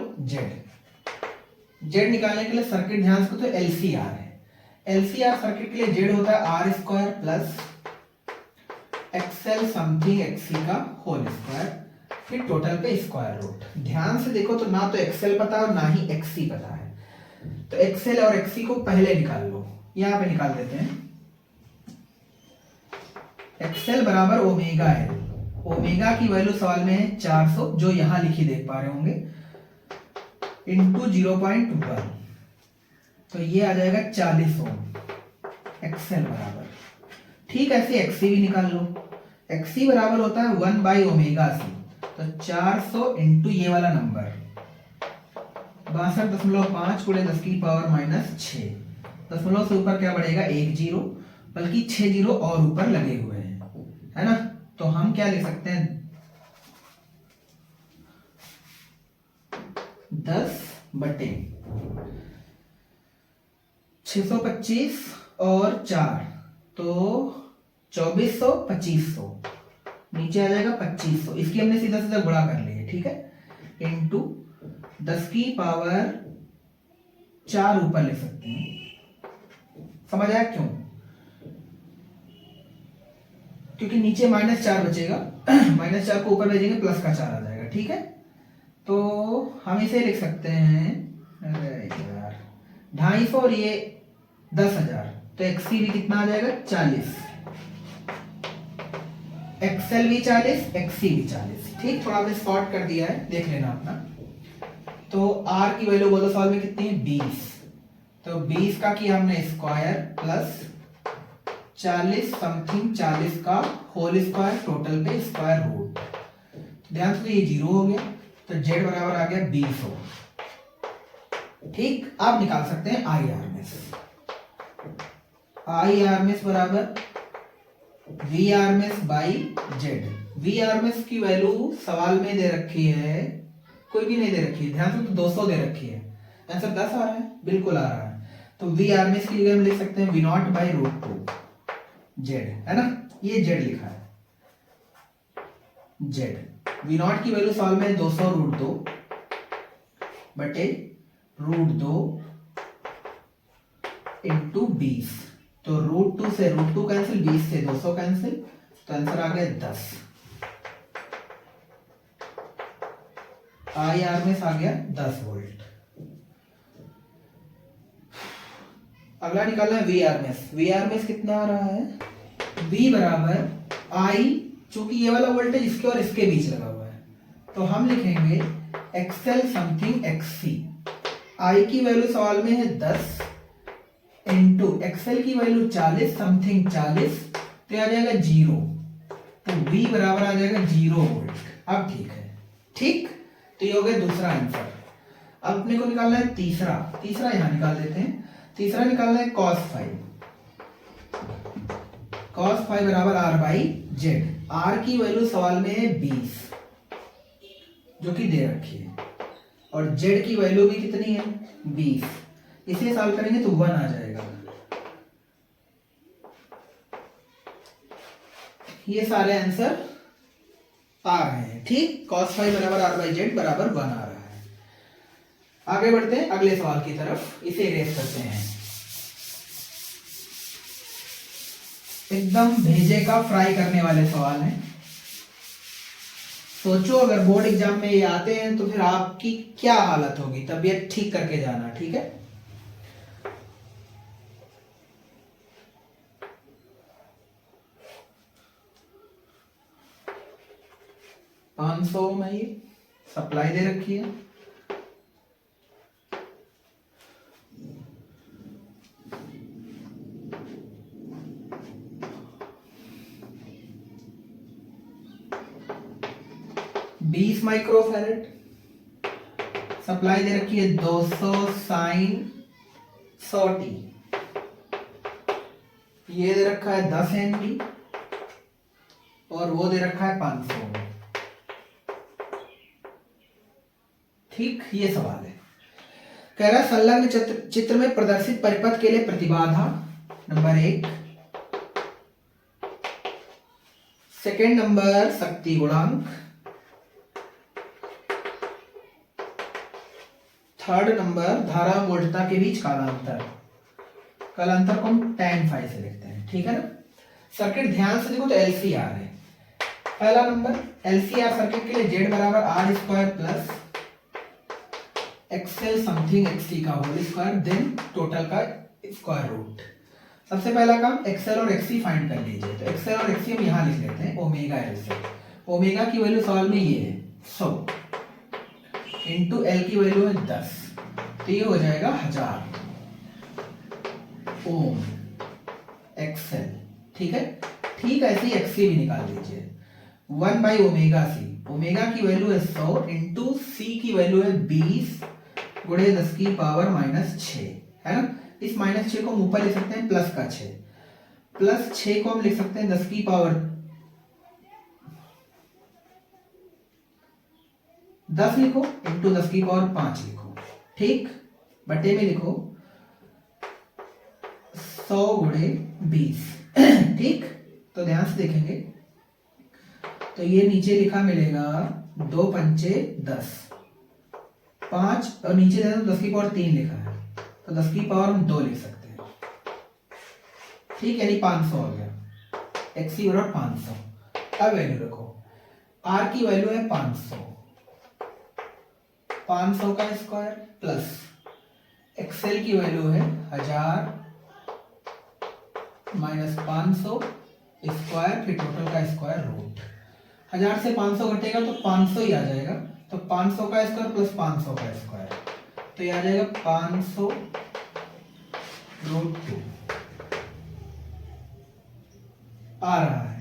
Z निकालने के लिए सर्किट ध्यान से तो LCR है। LCR सर्किट के लिए Z होता है R² plus XL something XC का होल स्क्वायर, फिर टोटल पे स्क्वायर रूट। ध्यान से देखो तो ना तो XL पता है और ना ही XC पता है, तो XL और XC को पहले निकाल लो। यहां पे निकाल देते हैं। XL बराबर ओमेगा L। ओमेगा की वैल्यू सवाल में है 400, जो यहां लिखी देख पा रहे होंगे, इंटू 0.1, तो ये आ जाएगा 40 ओम। XL बराबर, ठीक ऐसे XC भी निकाल लो। XC बराबर होता है 1/ωc, तो 400 इंटू ये वाला नंबर 62.5 × 10⁻⁻6। दशमलव से ऊपर क्या बढ़ेगा? 1 जीरो, बल्कि 6 जीरो और ऊपर लगे हुए हैं, है ना। तो हम क्या लिख सकते हैं? 10/, 625 और 4 तो 2400, 2500 नीचे आ जाएगा 2500। इसकी हमने सीधा सीधा गुणा कर ली है, ठीक है, इंटू 10 की पावर 4 ऊपर लिख सकते हैं। समझ आया क्यों? क्योंकि नीचे -4 बचेगा, -4 को ऊपर भेजेंगे प्लस का 4 आ जाएगा, ठीक है। तो हम इसे लिख सकते हैं, अरे यार 250 और ये 10,000 तो एक्सी भी कितना आ जाएगा 40, एक्सएल भी 40, एक्सी भी 40, ठीक। थोड़ा हमने शॉर्ट कर दिया है, देख लेना अपना। तो आर की वैल्यू बोलो सॉल्व में कितनी है 20, तो 20 का किया हमने स्क्वायर प्लस 40 समथिंग 40 का होल स्क्वायर, टोटल पे स्क्वायर रूट। ध्यान से ये 0 हो गया तो z बराबर आ गया 200, ठीक। आप निकाल सकते हैं आई आर एम एस बराबर V R M S by Z. V R M S की वैल्यू सवाल में दे रखी है, कोई भी नहीं दे रखी है, ध्यान से, तो 200 दे रखी है, आंसर 10 आ रहा है, बिल्कुल आ रहा है। तो वी आर एम एस की जगह हम लिख सकते हैं V nought by root 2 Z, है ना, ये जेड लिखा है, जेड। वी नॉट की वैल्यू सवाल में 200 रूट 2 बटे रूट 2 इंटू 20, तो रूट 2 से रूट 2 कैंसिल, 20 से 200 कैंसिल, तो आंसर आ गया 10। आई आर में आ गया 10 वोल्ट। अगला निकालना है वी आर में। वी आर में कितना आ रहा है, V बराबर आई, चूंकि ये वाला वोल्टेज इसके और इसके बीच लगा हुआ है तो हम लिखेंगे एक्सएल समथिंग एक्ससी। आई की वैल्यू सवाल में है 10 इंटू एक्सएल की वैल्यू 40 समथिंग 40, तो आ जाएगा 0, तो V बराबर आ जाएगा 0 वोल्ट। अब ठीक है, ठीक। तो ये हो गया दूसरा आंसर। अब अपने को निकालना है तीसरा, तीसरा यहां निकाल देते हैं। तीसरा निकालना है cos 5, cos 5 बराबर r बाई जेड। r की वैल्यू सवाल में है 20 जो कि दे रखी है, और z की वैल्यू भी कितनी है 20, इसे सॉल्व करेंगे तो 1 आ जाएगा। ये सारे आंसर आ रहे हैं, ठीक। cos 5 बराबर r बाई जेड बराबर 1 आ रहा है। आगे बढ़ते हैं अगले सवाल की तरफ, इसे इरेज करते हैं। एकदम भेजे का फ्राई करने वाले सवाल हैं। सोचो अगर बोर्ड एग्जाम में ये आते हैं तो फिर आपकी क्या हालत होगी, तबीयत ठीक करके जाना, ठीक है। $500 में ये सप्लाई दे रखी है, बीस माइक्रोफैरेड सप्लाई दे रखी है, 200 साइन 100t, ये दे रखा है 10 हेनरी और वो दे रखा है 500 में, ठीक। ये सवाल है, कह रहा है संलग्न चित्र में प्रदर्शित परिपथ के लिए प्रतिबाधा नंबर 1, सेकेंड नंबर शक्ति गुणांक, थर्ड नंबर धारा वोल्टता के बीच कालांतर, कालांतर को हम tan phi से लिखते हैं, ठीक है ना। सर्किट ध्यान से देखो तो LCR है। पहला नंबर LCR सर्किट के लिए Z बराबर R square plus XL something XT का होल स्क्वायर देन टोटल का स्क्वायर रूट। सबसे पहला काम एक्सएल और एक्ससी फाइंड कर लीजिए, तो एक्सएल और एक्ससी हम यहाँ लिख लेते हैं ओमेगा एल से। ओमेगा की वैल्यू सवाल में ये है 100 इंटू एल की वैल्यू है 10, तो ये हो जाएगा 1000 ओम एक्सएल, ठीक है। ठीक ऐसे ही एक्ससी भी निकाल लीजिए 1 बाई ओमेगा सी। ओमेगा की वैल्यू है 100 इंटू सी की वैल्यू है 20 गुणे 10 की पावर -6, है ना। इस -6 को हम ऊपर लिख सकते हैं प्लस का 6, प्लस 6 को हम लिख सकते हैं 10 की पावर 10 लिखो इंटू 10 की पावर 5 लिखो, ठीक। बटे में लिखो 100 गुणे 20। ठीक, तो ध्यान से देखेंगे तो ये नीचे लिखा मिलेगा 2 पंचे 10, 5 और नीचे 10 की पावर 3 लिखा है तो 10 की पावर हम 2 लिख सकते हैं। ठीक, यानी 500 हो गया, एक्स बराबर 500। अब वैल्यू रखो, आर की वैल्यू है 500, 500 का स्क्वायर प्लस एक्सएल की वैल्यू है 1000 माइनस 500 स्क्वायर, फिर टोटल का स्क्वायर रूट। 1000 से 500 घटेगा तो 500 ही आ जाएगा, तो 500 का स्क्वायर प्लस 500 का स्क्वायर, तो ये आ जाएगा 500 रूट 2 आ रहा है।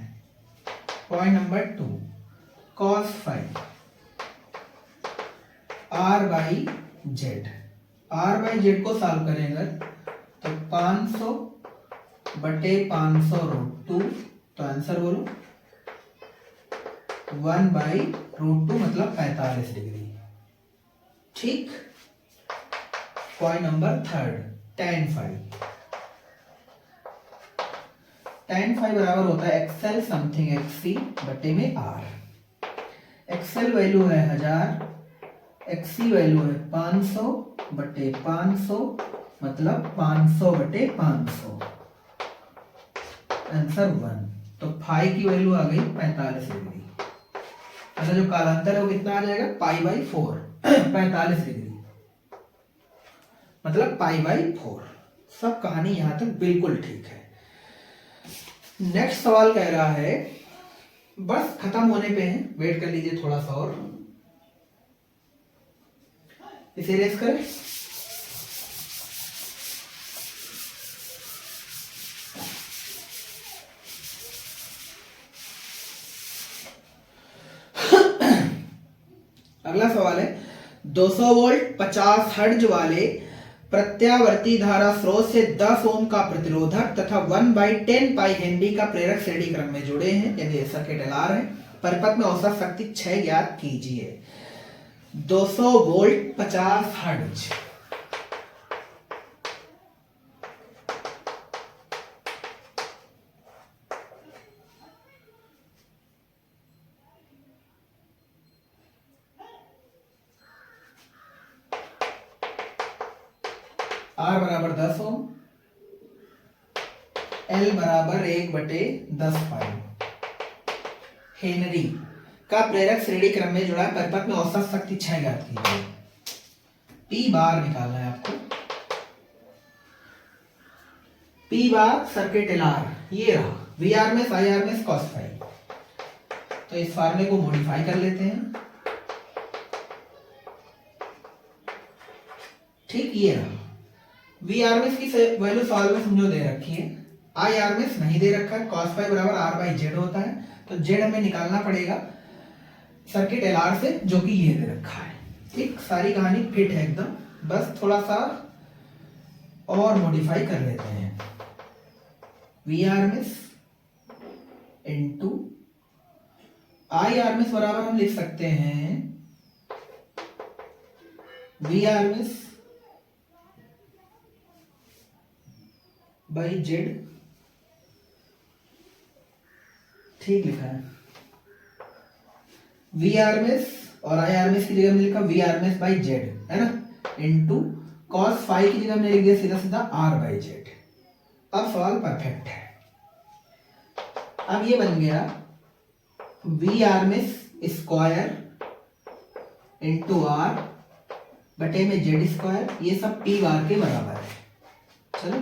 Point number 2, cos 5 r by Z, r by Z को सॉल्व करेंगे तो 500 बटे 500 रूट 2, तो आंसर बोलो 1 बाई रूट 2 मतलब 45 डिग्री। ठीक, पॉइंट नंबर 3, tan 5, tan 5 बराबर होता है एक्सएल समथिंग एक्ससी बटे में आर। एक्सएल वैल्यू है 1000, एक्ससी वैल्यू है 500 बटे 500 मतलब 500 बटे 500, आंसर 1। तो फाई की वैल्यू आ गई 45 डिग्री, मतलब जो कालांतर है वो कितना आ जाएगा पाई बाई 4, 45 डिग्री मतलब पाई बाई 4। सब कहानी यहां तक बिल्कुल ठीक है। नेक्स्ट सवाल कह रहा है, बस खत्म होने पे है, वेट कर लीजिए थोड़ा सा और, इसे रेस करें। अगला सवाल है 200 वोल्ट 50 हर्ट्ज वाले प्रत्यावर्ती धारा स्रोत से 10 ओम का प्रतिरोधक तथा 1/10 पाई हेनरी का प्रेरक श्रेणी क्रम में जुड़े हैं, यानी सर्किट एलआर है। परिपथ में औसत शक्ति 6 ज्ञात कीजिए। 200 वोल्ट 50 हर्ट्ज, R बराबर 10 ओम, L बराबर 1/10 पाई हेनरी का प्रेरक श्रेणी क्रम में जुड़ा है। परिपथ में औसत शक्ति 6 ज्ञात कीजिए। P बार निकालना है आपको। P बार सर्किट एलआर ये रहा, वी आर में आई आर में कॉस फाई। तो इस फार्मूले को मॉडिफाई कर लेते हैं। ठीक, ये रहा वी आर में की वैल्यू सवाल में समझो दे रखी है, आई आर में नहीं दे रखा है। कॉस फाई बराबर आर बाई जेड होता है, तो जेड हमें निकालना पड़ेगा सर्किट एलआर से, जो कि ये दे रखा है। ठीक, सारी कहानी फिट है एकदम, बस थोड़ा सा और मॉडिफाई कर लेते हैं। वी आर में इंटू आई आर में बराबर हम लिख सकते हैं वी आर में बाई जेड। ठीक लिखा है, वी आर में और आई आर में की जगह हमने लिखा वी आर में बाई जेड, है ना, इंटू कॉस फाई की जगह हमने लिख दिया सीधा सीधा आर बाई जेड। अब सवाल परफेक्ट है। अब ये बन गया वी आर में स्क्वायर इंटू आर बटे में जेड स्क्वायर, ये सब पी बार के बराबर है। चलो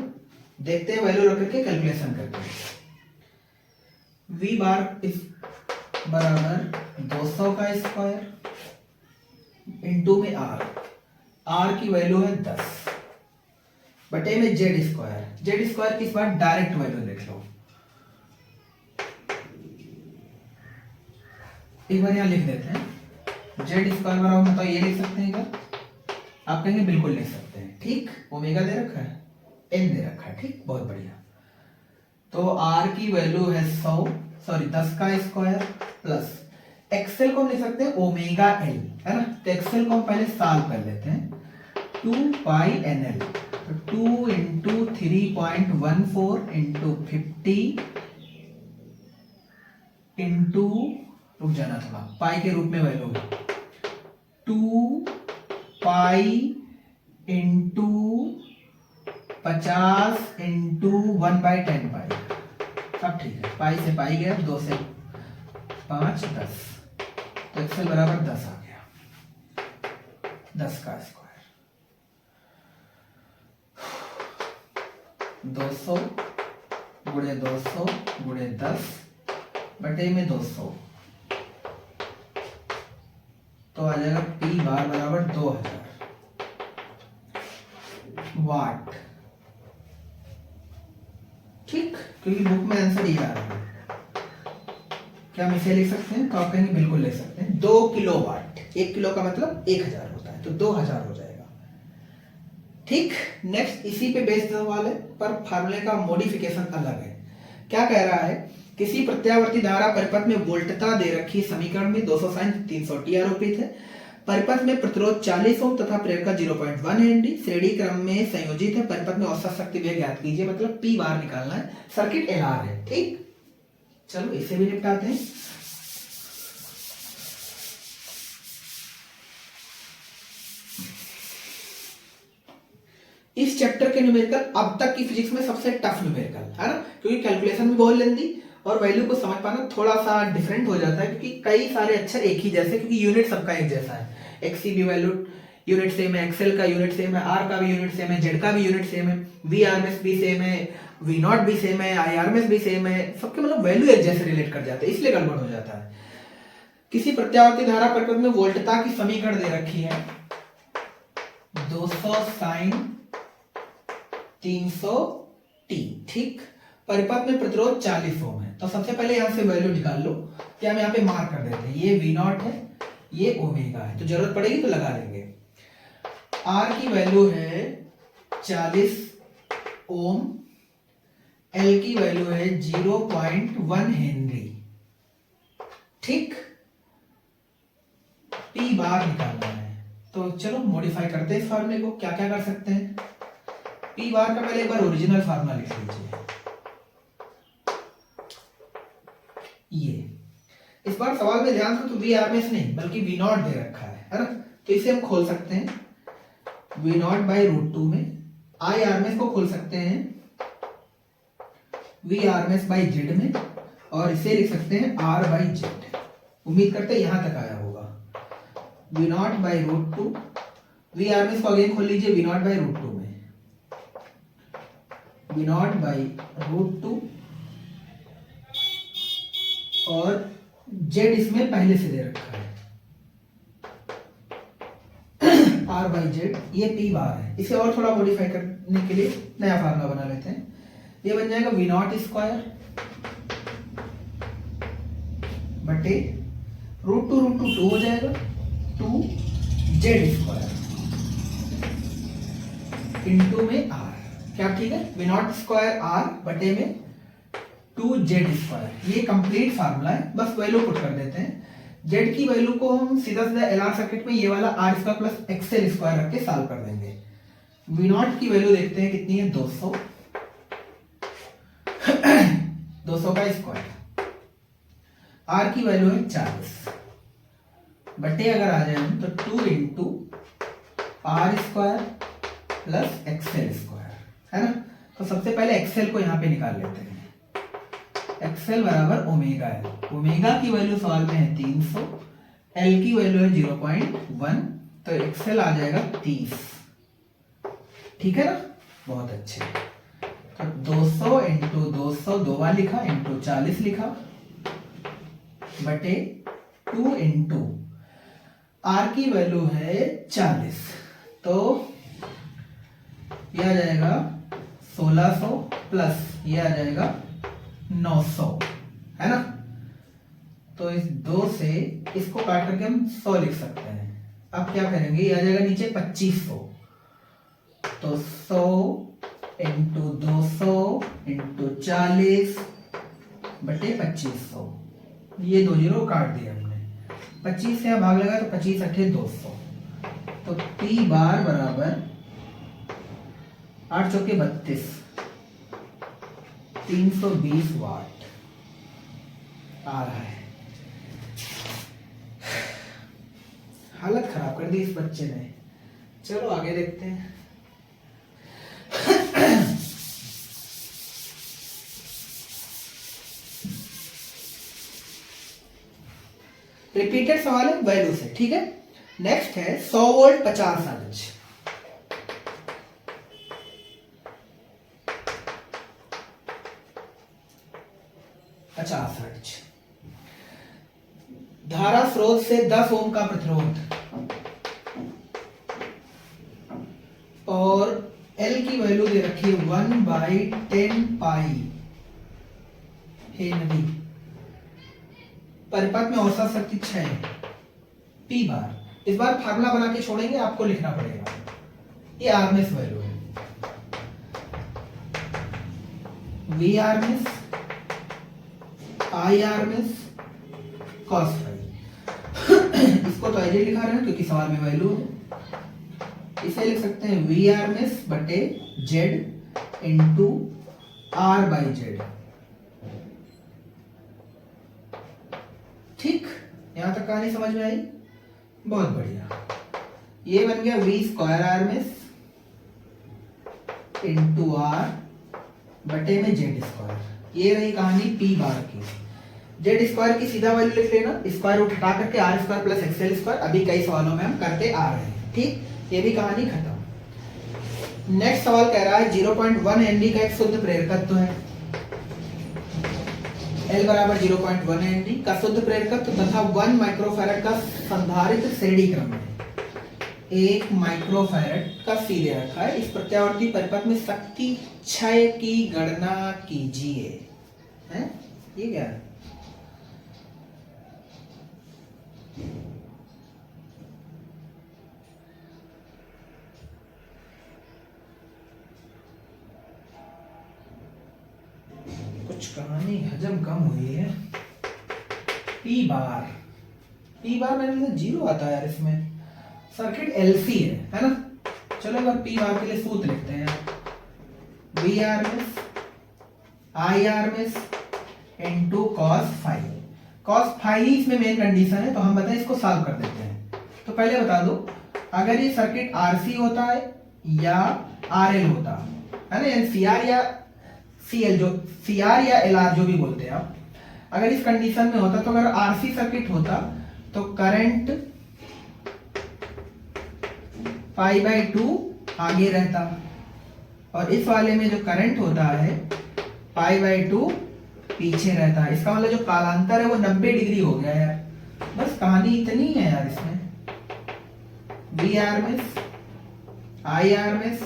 देखते हैं वैल्यू रख के कैलकुलेशन करके। वी बार इस बराबर 200 का स्क्वायर इंटू में आर, आर की वैल्यू है 10 बटे में जेड स्क्वायर। जेड स्क्वायर की इस बार डायरेक्ट वैल्यू देख लो, एक बार यहां लिख देते हैं जेड स्क्वायर बराबर, मतलब ये लिख सकते हैं क्या? आप कहेंगे बिल्कुल लिख सकते हैं। ठीक, ओमेगा दे रखा है, एन दे रखा है। ठीक, बहुत बढ़िया। तो आर की वैल्यू है 10 का स्क्वायर प्लस एक्सएल को हम लिख सकते हैं ओमेगा एल, है ना। तो एक्सएल को हम पहले सॉल्व कर लेते हैं, 2 पाई एन एल, तो 2 इंटू 3.14 इंटू 50 इंटू, रुक जाना थोड़ा, पाई के रूप में वैल्यू 2 पाई इंटू 50 इंटू 1/10 पाई। अब ठीक है, पाई से पाई गया, 2 से 5 10, तो एक्सेल बराबर 10 आ गया, 10 का स्क्वायर। 200 गुणे 200 गुणे 10 बटे में 200, तो आ जाएगा P बार बराबर 2000 वाट। ठीक, क्योंकि बुक में आंसर ये आ रहा है। क्या हम इसे लिख सकते हैं? तो आप कहेंगे बिल्कुल लिख सकते हैं, 2 किलोवाट। 1 किलो का मतलब 1000 होता है, तो 2000 हो जाएगा। ठीक, नेक्स्ट इसी पे बेस्ड सवाल है, पर फार्मूले का मॉडिफिकेशन अलग है। क्या कह रहा है? किसी प्रत्यावर्ती धारा परिपथ में वोल्टता दे रखी समीकरण में 200 sin 300 t आरोपित है। परिपथ में प्रतिरोध 40 ओम तथा प्रेरकता 0.1 हेनरी श्रेणी क्रम में संयोजित है। परिपथ में औसत शक्ति वेग ज्ञात कीजिए, मतलब P बार निकालना है। सर्किट LR है। ठीक, चलो इसे भी निपटाते हैं। इस चैप्टर के न्यूमेरिकल अब तक की फिजिक्स में सबसे टफ न्यूमेरिकल है ना, क्योंकि कैलकुलेशन भी बहुत लेंदी और वैल्यू को समझ पाना थोड़ा सा डिफरेंट हो जाता है, क्योंकि कई सारे अक्षर एक ही जैसे, क्योंकि यूनिट सबका एक जैसा है। एक्सी भी वैल्यू यूनिट सेम है, एक्सेल का यूनिट सेम है, आर का भी यूनिट सेम है, जेड का भी यूनिट सेम है, वी आरएमएस भी सेम है, वी नॉट भी सेम है, आई आरएमएस भी सेम है, सबके मतलब वैल्यू एक जैसे रिलेट कर जाते हैं, इसलिए गड़बड़ हो जाता है। किसी प्रत्यावर्ती धारा परिपथ में वोल्टता की समीकरण दे रखी है 200 sin 300 t। ठीक, परिपथ में प्रतिरोध 40 ओम है, तो सबसे पहले यहां से वैल्यू निकाल लो। क्या हम यहाँ पे मार्क कर देते हैं, ये वी नॉट है, ये ओमेगा है, तो जरूरत पड़ेगी तो लगा लेंगे। आर की वैल्यू है 40 ओम, एल की वैल्यू है 0.1 हेनरी। ठीक, पी बार निकालना है, तो चलो मॉडिफाई करते हैं इस फार्मूले को। क्या क्या कर सकते हैं? पी बार का पहले एक बार ओरिजिनल फार्मूला लिख लीजिए, ये। इस बार सवाल में ध्यान से तो वी आरएमएस नहीं बल्कि वी नॉट दे रखा है ना, तो इसे हम खोल सकते हैं वी नॉट बाई √2 में। आई आरएमएस को खोल सकते हैं वी आरएमएस बाई जेड में, और इसे लिख सकते हैं आर बाई जेड। उम्मीद करते हैं यहां तक आया होगा। V nought by √2, V RMS को अगेन खोल लीजिए वी नॉट बाई √2 में, वी नॉट बाई √2, और जेड इसमें पहले से दे रखा है आर बाई जेड, ये पी बार है। इसे और थोड़ा मॉडिफाई करने के लिए नया फार्मूला बना लेते हैं। ये बन जाएगा वी नॉट स्क्वायर बटे √2 2 हो जाएगा, 2 जेड स्क्वायर इंटू में आर। क्या ठीक है? वी नॉट स्क्वायर आर बटे में 2 जेड स्क्वायर। ये कंप्लीट फार्मूला है, बस वैल्यू पुट कर देते हैं। जेड की वैल्यू को हम सीधा सीधा एलआर सर्किट में ये वाला R square plus XL square रख के सॉल्व कर देंगे। वी नॉट की वैल्यू देखते हैं कितनी है, 200 200 का स्क्वायर। आर की वैल्यू है 40 बटे अगर आ जाए हम तो 2 into R square plus XL square, है ना। तो सबसे पहले एक्सएल को यहां पे निकाल लेते हैं। एक्सएल बराबर ओमेगा है, ओमेगा की वैल्यू सवाल में है 300, एल की वैल्यू है 0.1, तो एक्सएल आ जाएगा 30। ठीक है ना, बहुत अच्छे। तो 200 इंटू 200 दो बार लिखा, इंटू 40 लिखा, बटे 2 इंटू आर की वैल्यू है 40, तो यह आ जाएगा 1600 प्लस ये आ जाएगा 900, है ना। तो इस 2 से इसको काट करके हम 100 लिख सकते हैं। अब क्या करेंगे, ये आ जाएगा नीचे 2500, तो 100 इंटू 200 इंटू 40 बटे 2500, ये 2 जीरो काट दिया हमने। 25 से भाग लगा तो 25 अठे 200, तो पी बार बराबर 8 चौके 32, 320 वाट आ रहा है। हालत खराब कर दी इस बच्चे ने। चलो आगे देखते हैं। रिपीटेड सवाल है वैल्यू से, ठीक है। नेक्स्ट है 100 वोल्ट 50 हर्ट्ज। धारा स्रोत से 10 ओम का प्रतिरोध और L की वैल्यू दे रखी है 1/10 पाई हेनरी। परिपथ में औसत शक्ति 6 P बार। इस बार फार्मूला बना के छोड़ेंगे, आपको लिखना पड़ेगा। ये आरएमएस वैल्यू है, V RMS, I RMS, cos phi. इसको तो ऐसे लिखा रहे हैं क्योंकि सवाल में वैल्यू है। इसे लिख सकते हैं V आरएमएस बटे Z into R by Z। ठीक, यहां तक कहानी समझ में आई? बहुत बढ़िया। ये बन गया V square RMS into R बटे में Z स्क्वायर। ये रही कहानी P बार की। जेड स्क्वायर की सीधा वैल्यू लिख लेना, स्क्वायर रूट हटा करके R square plus XL square. अभी कई सवालों में हम करते आ रहे हैं, ठीक। ये भी कहानी खत्म। नेक्स्ट सवाल कह रहा है 0.1 हेनरी का एक शुद्ध प्रेरकत्व है। L बराबर 0.1 हेनरी का शुद्ध प्रेरकत्व तथा 1 माइक्रोफैरड का संधारित्र श्रेणी क्रम है। 1 माइक्रोफैरड का सी दे रखा है। इस प्रत्यावर्ती परिपथ में शक्ति क्षय की गणना कीजिए। है ये क्या है? कुछ कहानी हजम कम हुई है। P बार मैंने जीरो आता है यार इसमें। सर्किट LC है ना। चलो अगर P बार के लिए सूत्र लिखते हैं, V RMS I RMS into cos phi. Cos phi ही इसमें मेन कंडीशन है, तो हम बताएं इसको सॉल्व कर देते हैं। तो पहले बता दो, अगर ये सर्किट RC होता है या RL होता है ना, यानी CR या CL, जो CR या LR जो भी बोलते हैं आप, अगर इस कंडीशन में होता, तो अगर RC सर्किट होता तो करंट π/2 आगे रहता, और इस वाले में जो करंट होता है π/2 पीछे रहता है। इसका मतलब जो कालांतर है वो 90 डिग्री हो गया यार। बस कहानी इतनी है यार इसमें। V RMS I RMS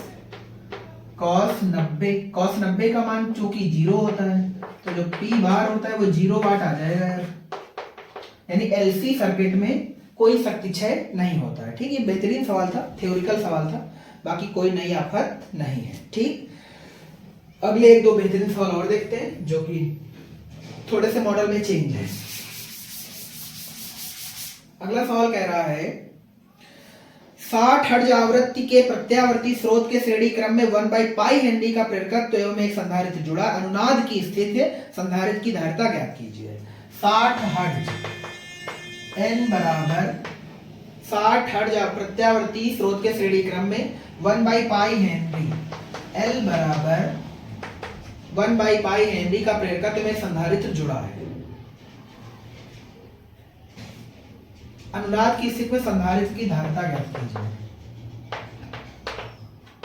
cos 90 का मान चूंकि 0 होता है, तो जो P बार होता है वो 0 वाट आ जाएगा यार। यानी LC सर्किट में कोई शक्ति क्षय नहीं होता है। ठीक, ये बेहतरीन सवाल था, थ्योरिकल सवाल था, बाकी कोई नई आफत नहीं है। ठीक, अगले 1-2 बेहतरीन सवाल और देखते हैं जो कि थोड़े से मॉडल में चेंज है। अगला सवाल कह रहा है 60 हर्ट्ज आवृत्ति के प्रत्यावर्ती स्रोत के श्रेणी क्रम में 1/π हेनरी का प्रेरकत्व एवं एक संधारित्र जुड़ा, अनुनाद की स्थिति है, संधारित्र की धारिता ज्ञात कीजिए। 60 हर्ट्ज, N बराबर 60 हर्ट्ज प्रत्यावर्ती स्रोत के श्रेणी क्रम में 1/π हेनरी, L बराबर 1/π हेनरी का प्रेरकत्व में संधारित्र जुड़ा है। अनुनाद की स्थिति में संधारित्र की धारिता ज्ञात कीजिए।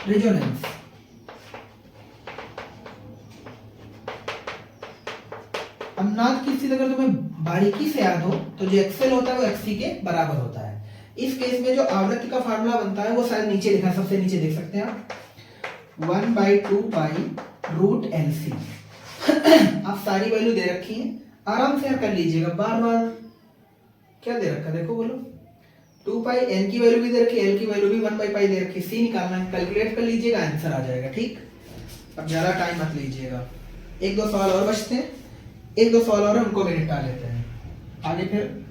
रेजोनेंस, अनुनाद की स्थिति अगर तुम्हें बारीकी से याद हो तो जो एक्सएल होता है वो एक्ससी के बराबर होता है। इस केस में जो आवृत्ति का फार्मूला बनता है वो शायद नीचे लिखा है, सबसे नीचे देख सकते हैं आप, 1/2π√LC। आप सारी वैल्यू दे रखी है, आराम से यार कर लीजिएगा। बार बार क्या दे रखा देखो, बोलो। 2π, n की वैल्यू भी दे रखी, l की वैल्यू भी 1/π दे रखी, c निकालना है, कैलकुलेट कर लीजिएगा, आंसर आ जाएगा। ठीक, अब ज्यादा टाइम मत लीजिएगा। 1-2 सवाल और बचते हैं, 1-2 सवाल और उनको भी निपटा लेते हैं, आगे फिर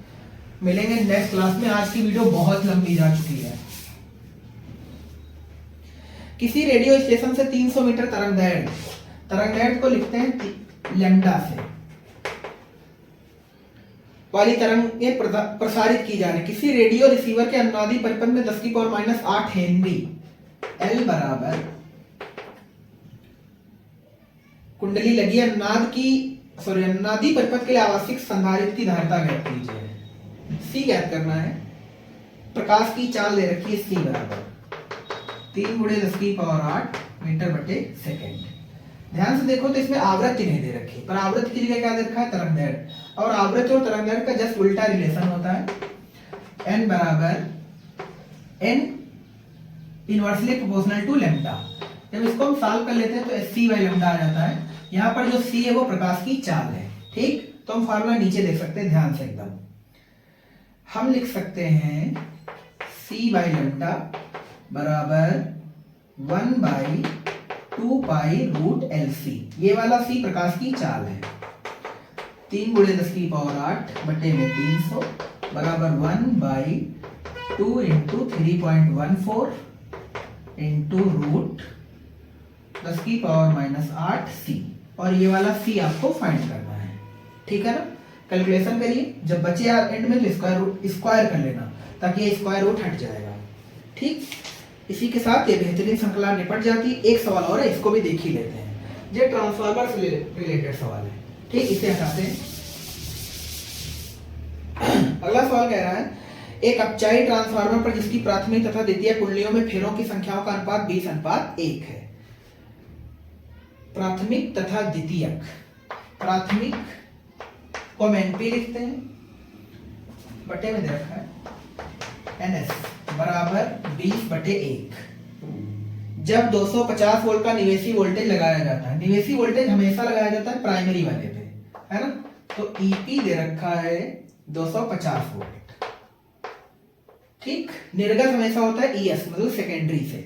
मिलेंगे नेक्स्ट क्लास में। आज की वीडियो बहुत लंबी जा चुकी है। किसी रेडियो स्टेशन से 300 मीटर तरंगदैर्घ्य को लिखते हैं लैम्डा से वाली तरंगें प्रसारित की जा रही। किसी रेडियो रिसीवर के अनुनादी परिपथ में 10⁻⁸ हेनरी एल बराबर कुंडली लगी अनुनादी परिपथ के लिए आवश्यक संधारित्र की धारिता ज्ञात कीजिए। सी ज्ञात करना है। प्रकाश की चाल दे रखी है सी बराबर 3×10⁸ मीटर बटे सेकेंड। ध्यान से देखो तो इसमें आवृत्ति नहीं दे रखी, पर आवृत्ति की जगह क्या दे रखा है तरंगदैर्घ्य, और आवृत्ति और तरंगदैर्घ्य का जस्ट उल्टा रिलेशन होता है। n बराबर n inversely proportional to lambda. जब इसको हम सॉल्व कर लेते हैं तो c/λ आ जाता है। यहाँ पर जो c है वो प्रकाश की चाल है। ठीक, तो हम फार्मूला नीचे देख सकते हैं, ध्यान से एकदम। हम लिख सकते हैं c/λ बराबर 1/2π√LC। ये वाला c प्रकाश की चाल है। 3×10⁸ बटे में 300 बराबर 1/2 × 3.14 × √10⁻⁸c। और ये वाला c आपको फाइंड करना है। ठीक है ना, कैलकुलेशन करिए। जब बचे एंड में तो स्क्वायर कर लेना ताकि ये स्क्वायर रूट हट जाएगा। ठीक, इसी के साथ ये बेहतरीन श्रृंखला निपट जाती। एक सवाल और है, इसको भी देख ही लेते हैं। ये ट्रांसफार्मर से रिलेटेड सवाल है। ठीक, इसे हटाते हैं। अगला सवाल कह रहा है एक अपचायी ट्रांसफार्मर पर जिसकी प्राथमिक तथा द्वितीय कुंडलियों में फेरों की संख्याओं का अनुपात 20:1 है। प्राथमिक तथा द्वितीयक, प्राथमिक को हम एनपी लिखते हैं, बटे में दे रखा है एनएस बराबर 20/1। जब 250 वोल्ट का निवेशी वोल्टेज लगाया जाता है, निवेशी वोल्टेज हमेशा लगाया जाता है प्राइमरी वाले पे, है ना, तो ईपी दे रखा है 250 वोल्ट। ठीक, निर्गत हमेशा होता है ईएस मतलब सेकेंडरी से,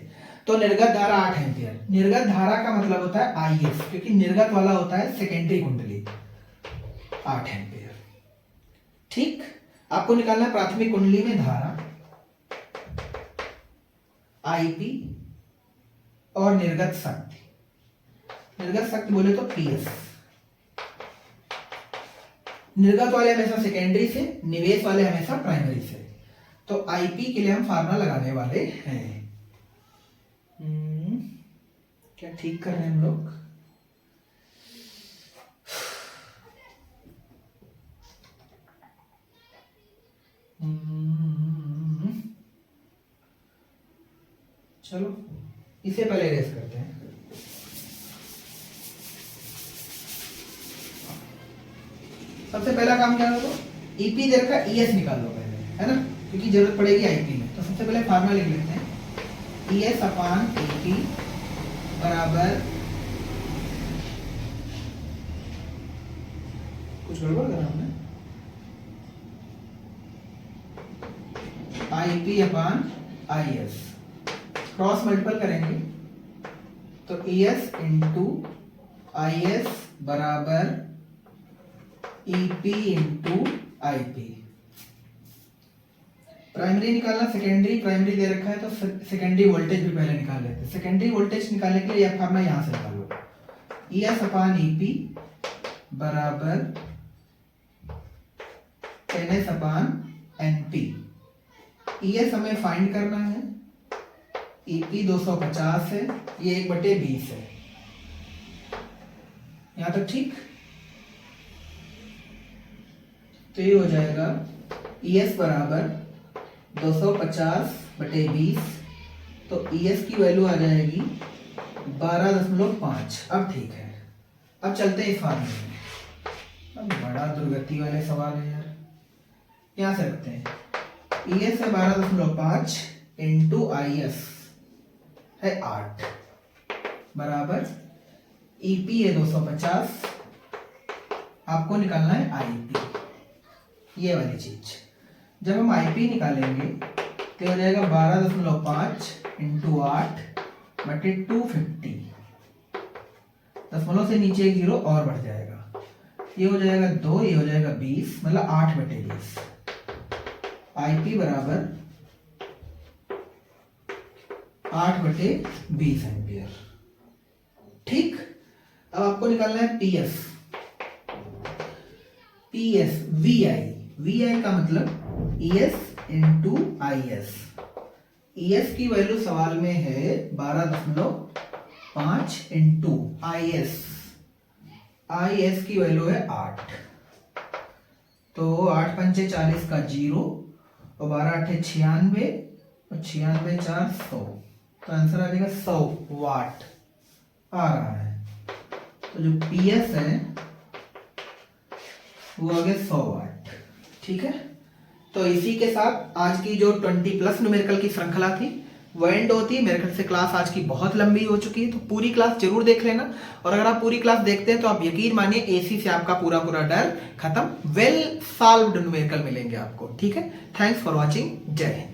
तो निर्गत धारा 8 एम्पियर। निर्गत धारा का मतलब होता है आईएस, क्योंकि निर्गत वाला होता है सेकेंडरी कुंडली 8 एम्पियर। ठीक, आपको निकालना है प्राथमिक कुंडली में धारा आईपी और निर्गत शक्ति। निर्गत शक्ति बोले तो पीएस। निर्गत वाले हमेशा सेकेंडरी से, निवेश वाले हमेशा प्राइमरी से। तो आईपी के लिए हम फार्मूला लगाने वाले हैं। क्या ठीक कर रहे हैं हम लोग? चलो इसे पहले रेस करते हैं। सबसे पहला काम क्या होगा, ईपी दे रखा ईएस निकाल लो पहले, है ना, क्योंकि जरूरत पड़ेगी आईपी में। तो सबसे पहले फार्मूला लिख लेते हैं ES/AP बराबर, कुछ गड़बड़ करा हमने, IP/IS क्रॉस मल्टीपल करेंगे तो ES × IS बराबर EP × IP। प्राइमरी निकालना, सेकेंडरी प्राइमरी दे रखा है तो सेकेंडरी वोल्टेज भी पहले निकाल लेते हैं। सेकेंडरी वोल्टेज निकालने के लिए यह फार्मूला यहां से निकाल लो, ES/EP बराबर NS/NP। ES हमें फाइंड करना है, EP 250 है, ये 1/20 है। यहां तक ठीक। तो ये हो जाएगा ES बराबर 250/20। तो ES की वैल्यू आ जाएगी 12.5। अब ठीक है, अब चलते हैं इस फार्मूले में। अब बड़ा दुर्गति वाले सवाल है यार, यहां से रखते हैं। ES है 12.5 × IS है 8 बराबर EP है 250। आपको निकालना है IP, ये वाली चीज। जब हम IP निकालेंगे तो हो जाएगा 12.5 × 8 बटे 250। दशमलव से नीचे एक जीरो और बढ़ जाएगा, ये हो जाएगा 2, ये हो जाएगा 20, मतलब 8/20। IP बराबर 8/20 एम्पियर। ठीक, अब आपको निकालना है पीएस। वीआई का मतलब ईएस इंटू आईएस। ईएस की वैल्यू सवाल में है 12.5 इंटू आईएस की वैल्यू है 8। तो 8 पंचे 40 का 0 और 12 8 96 और 96 4 100। तो आंसर आ जाएगा 100 वाट आ रहा है। तो जो पीएस है वो आ गया 100 वाट। ठीक है, तो इसी के साथ आज की जो 20+ न्यूमेरिकल की श्रृंखला थी वो एंड होती है। मेरे ख्याल से क्लास आज की बहुत लंबी हो चुकी है, तो पूरी क्लास जरूर देख लेना। और अगर आप पूरी क्लास देखते हैं तो आप यकीन मानिए एसी से आपका पूरा डर खत्म। वेल सॉल्व्ड न्यूमेरिकल मिलेंगे आपको। ठीक है, थैंक्स फॉर वॉचिंग। जय हिंद।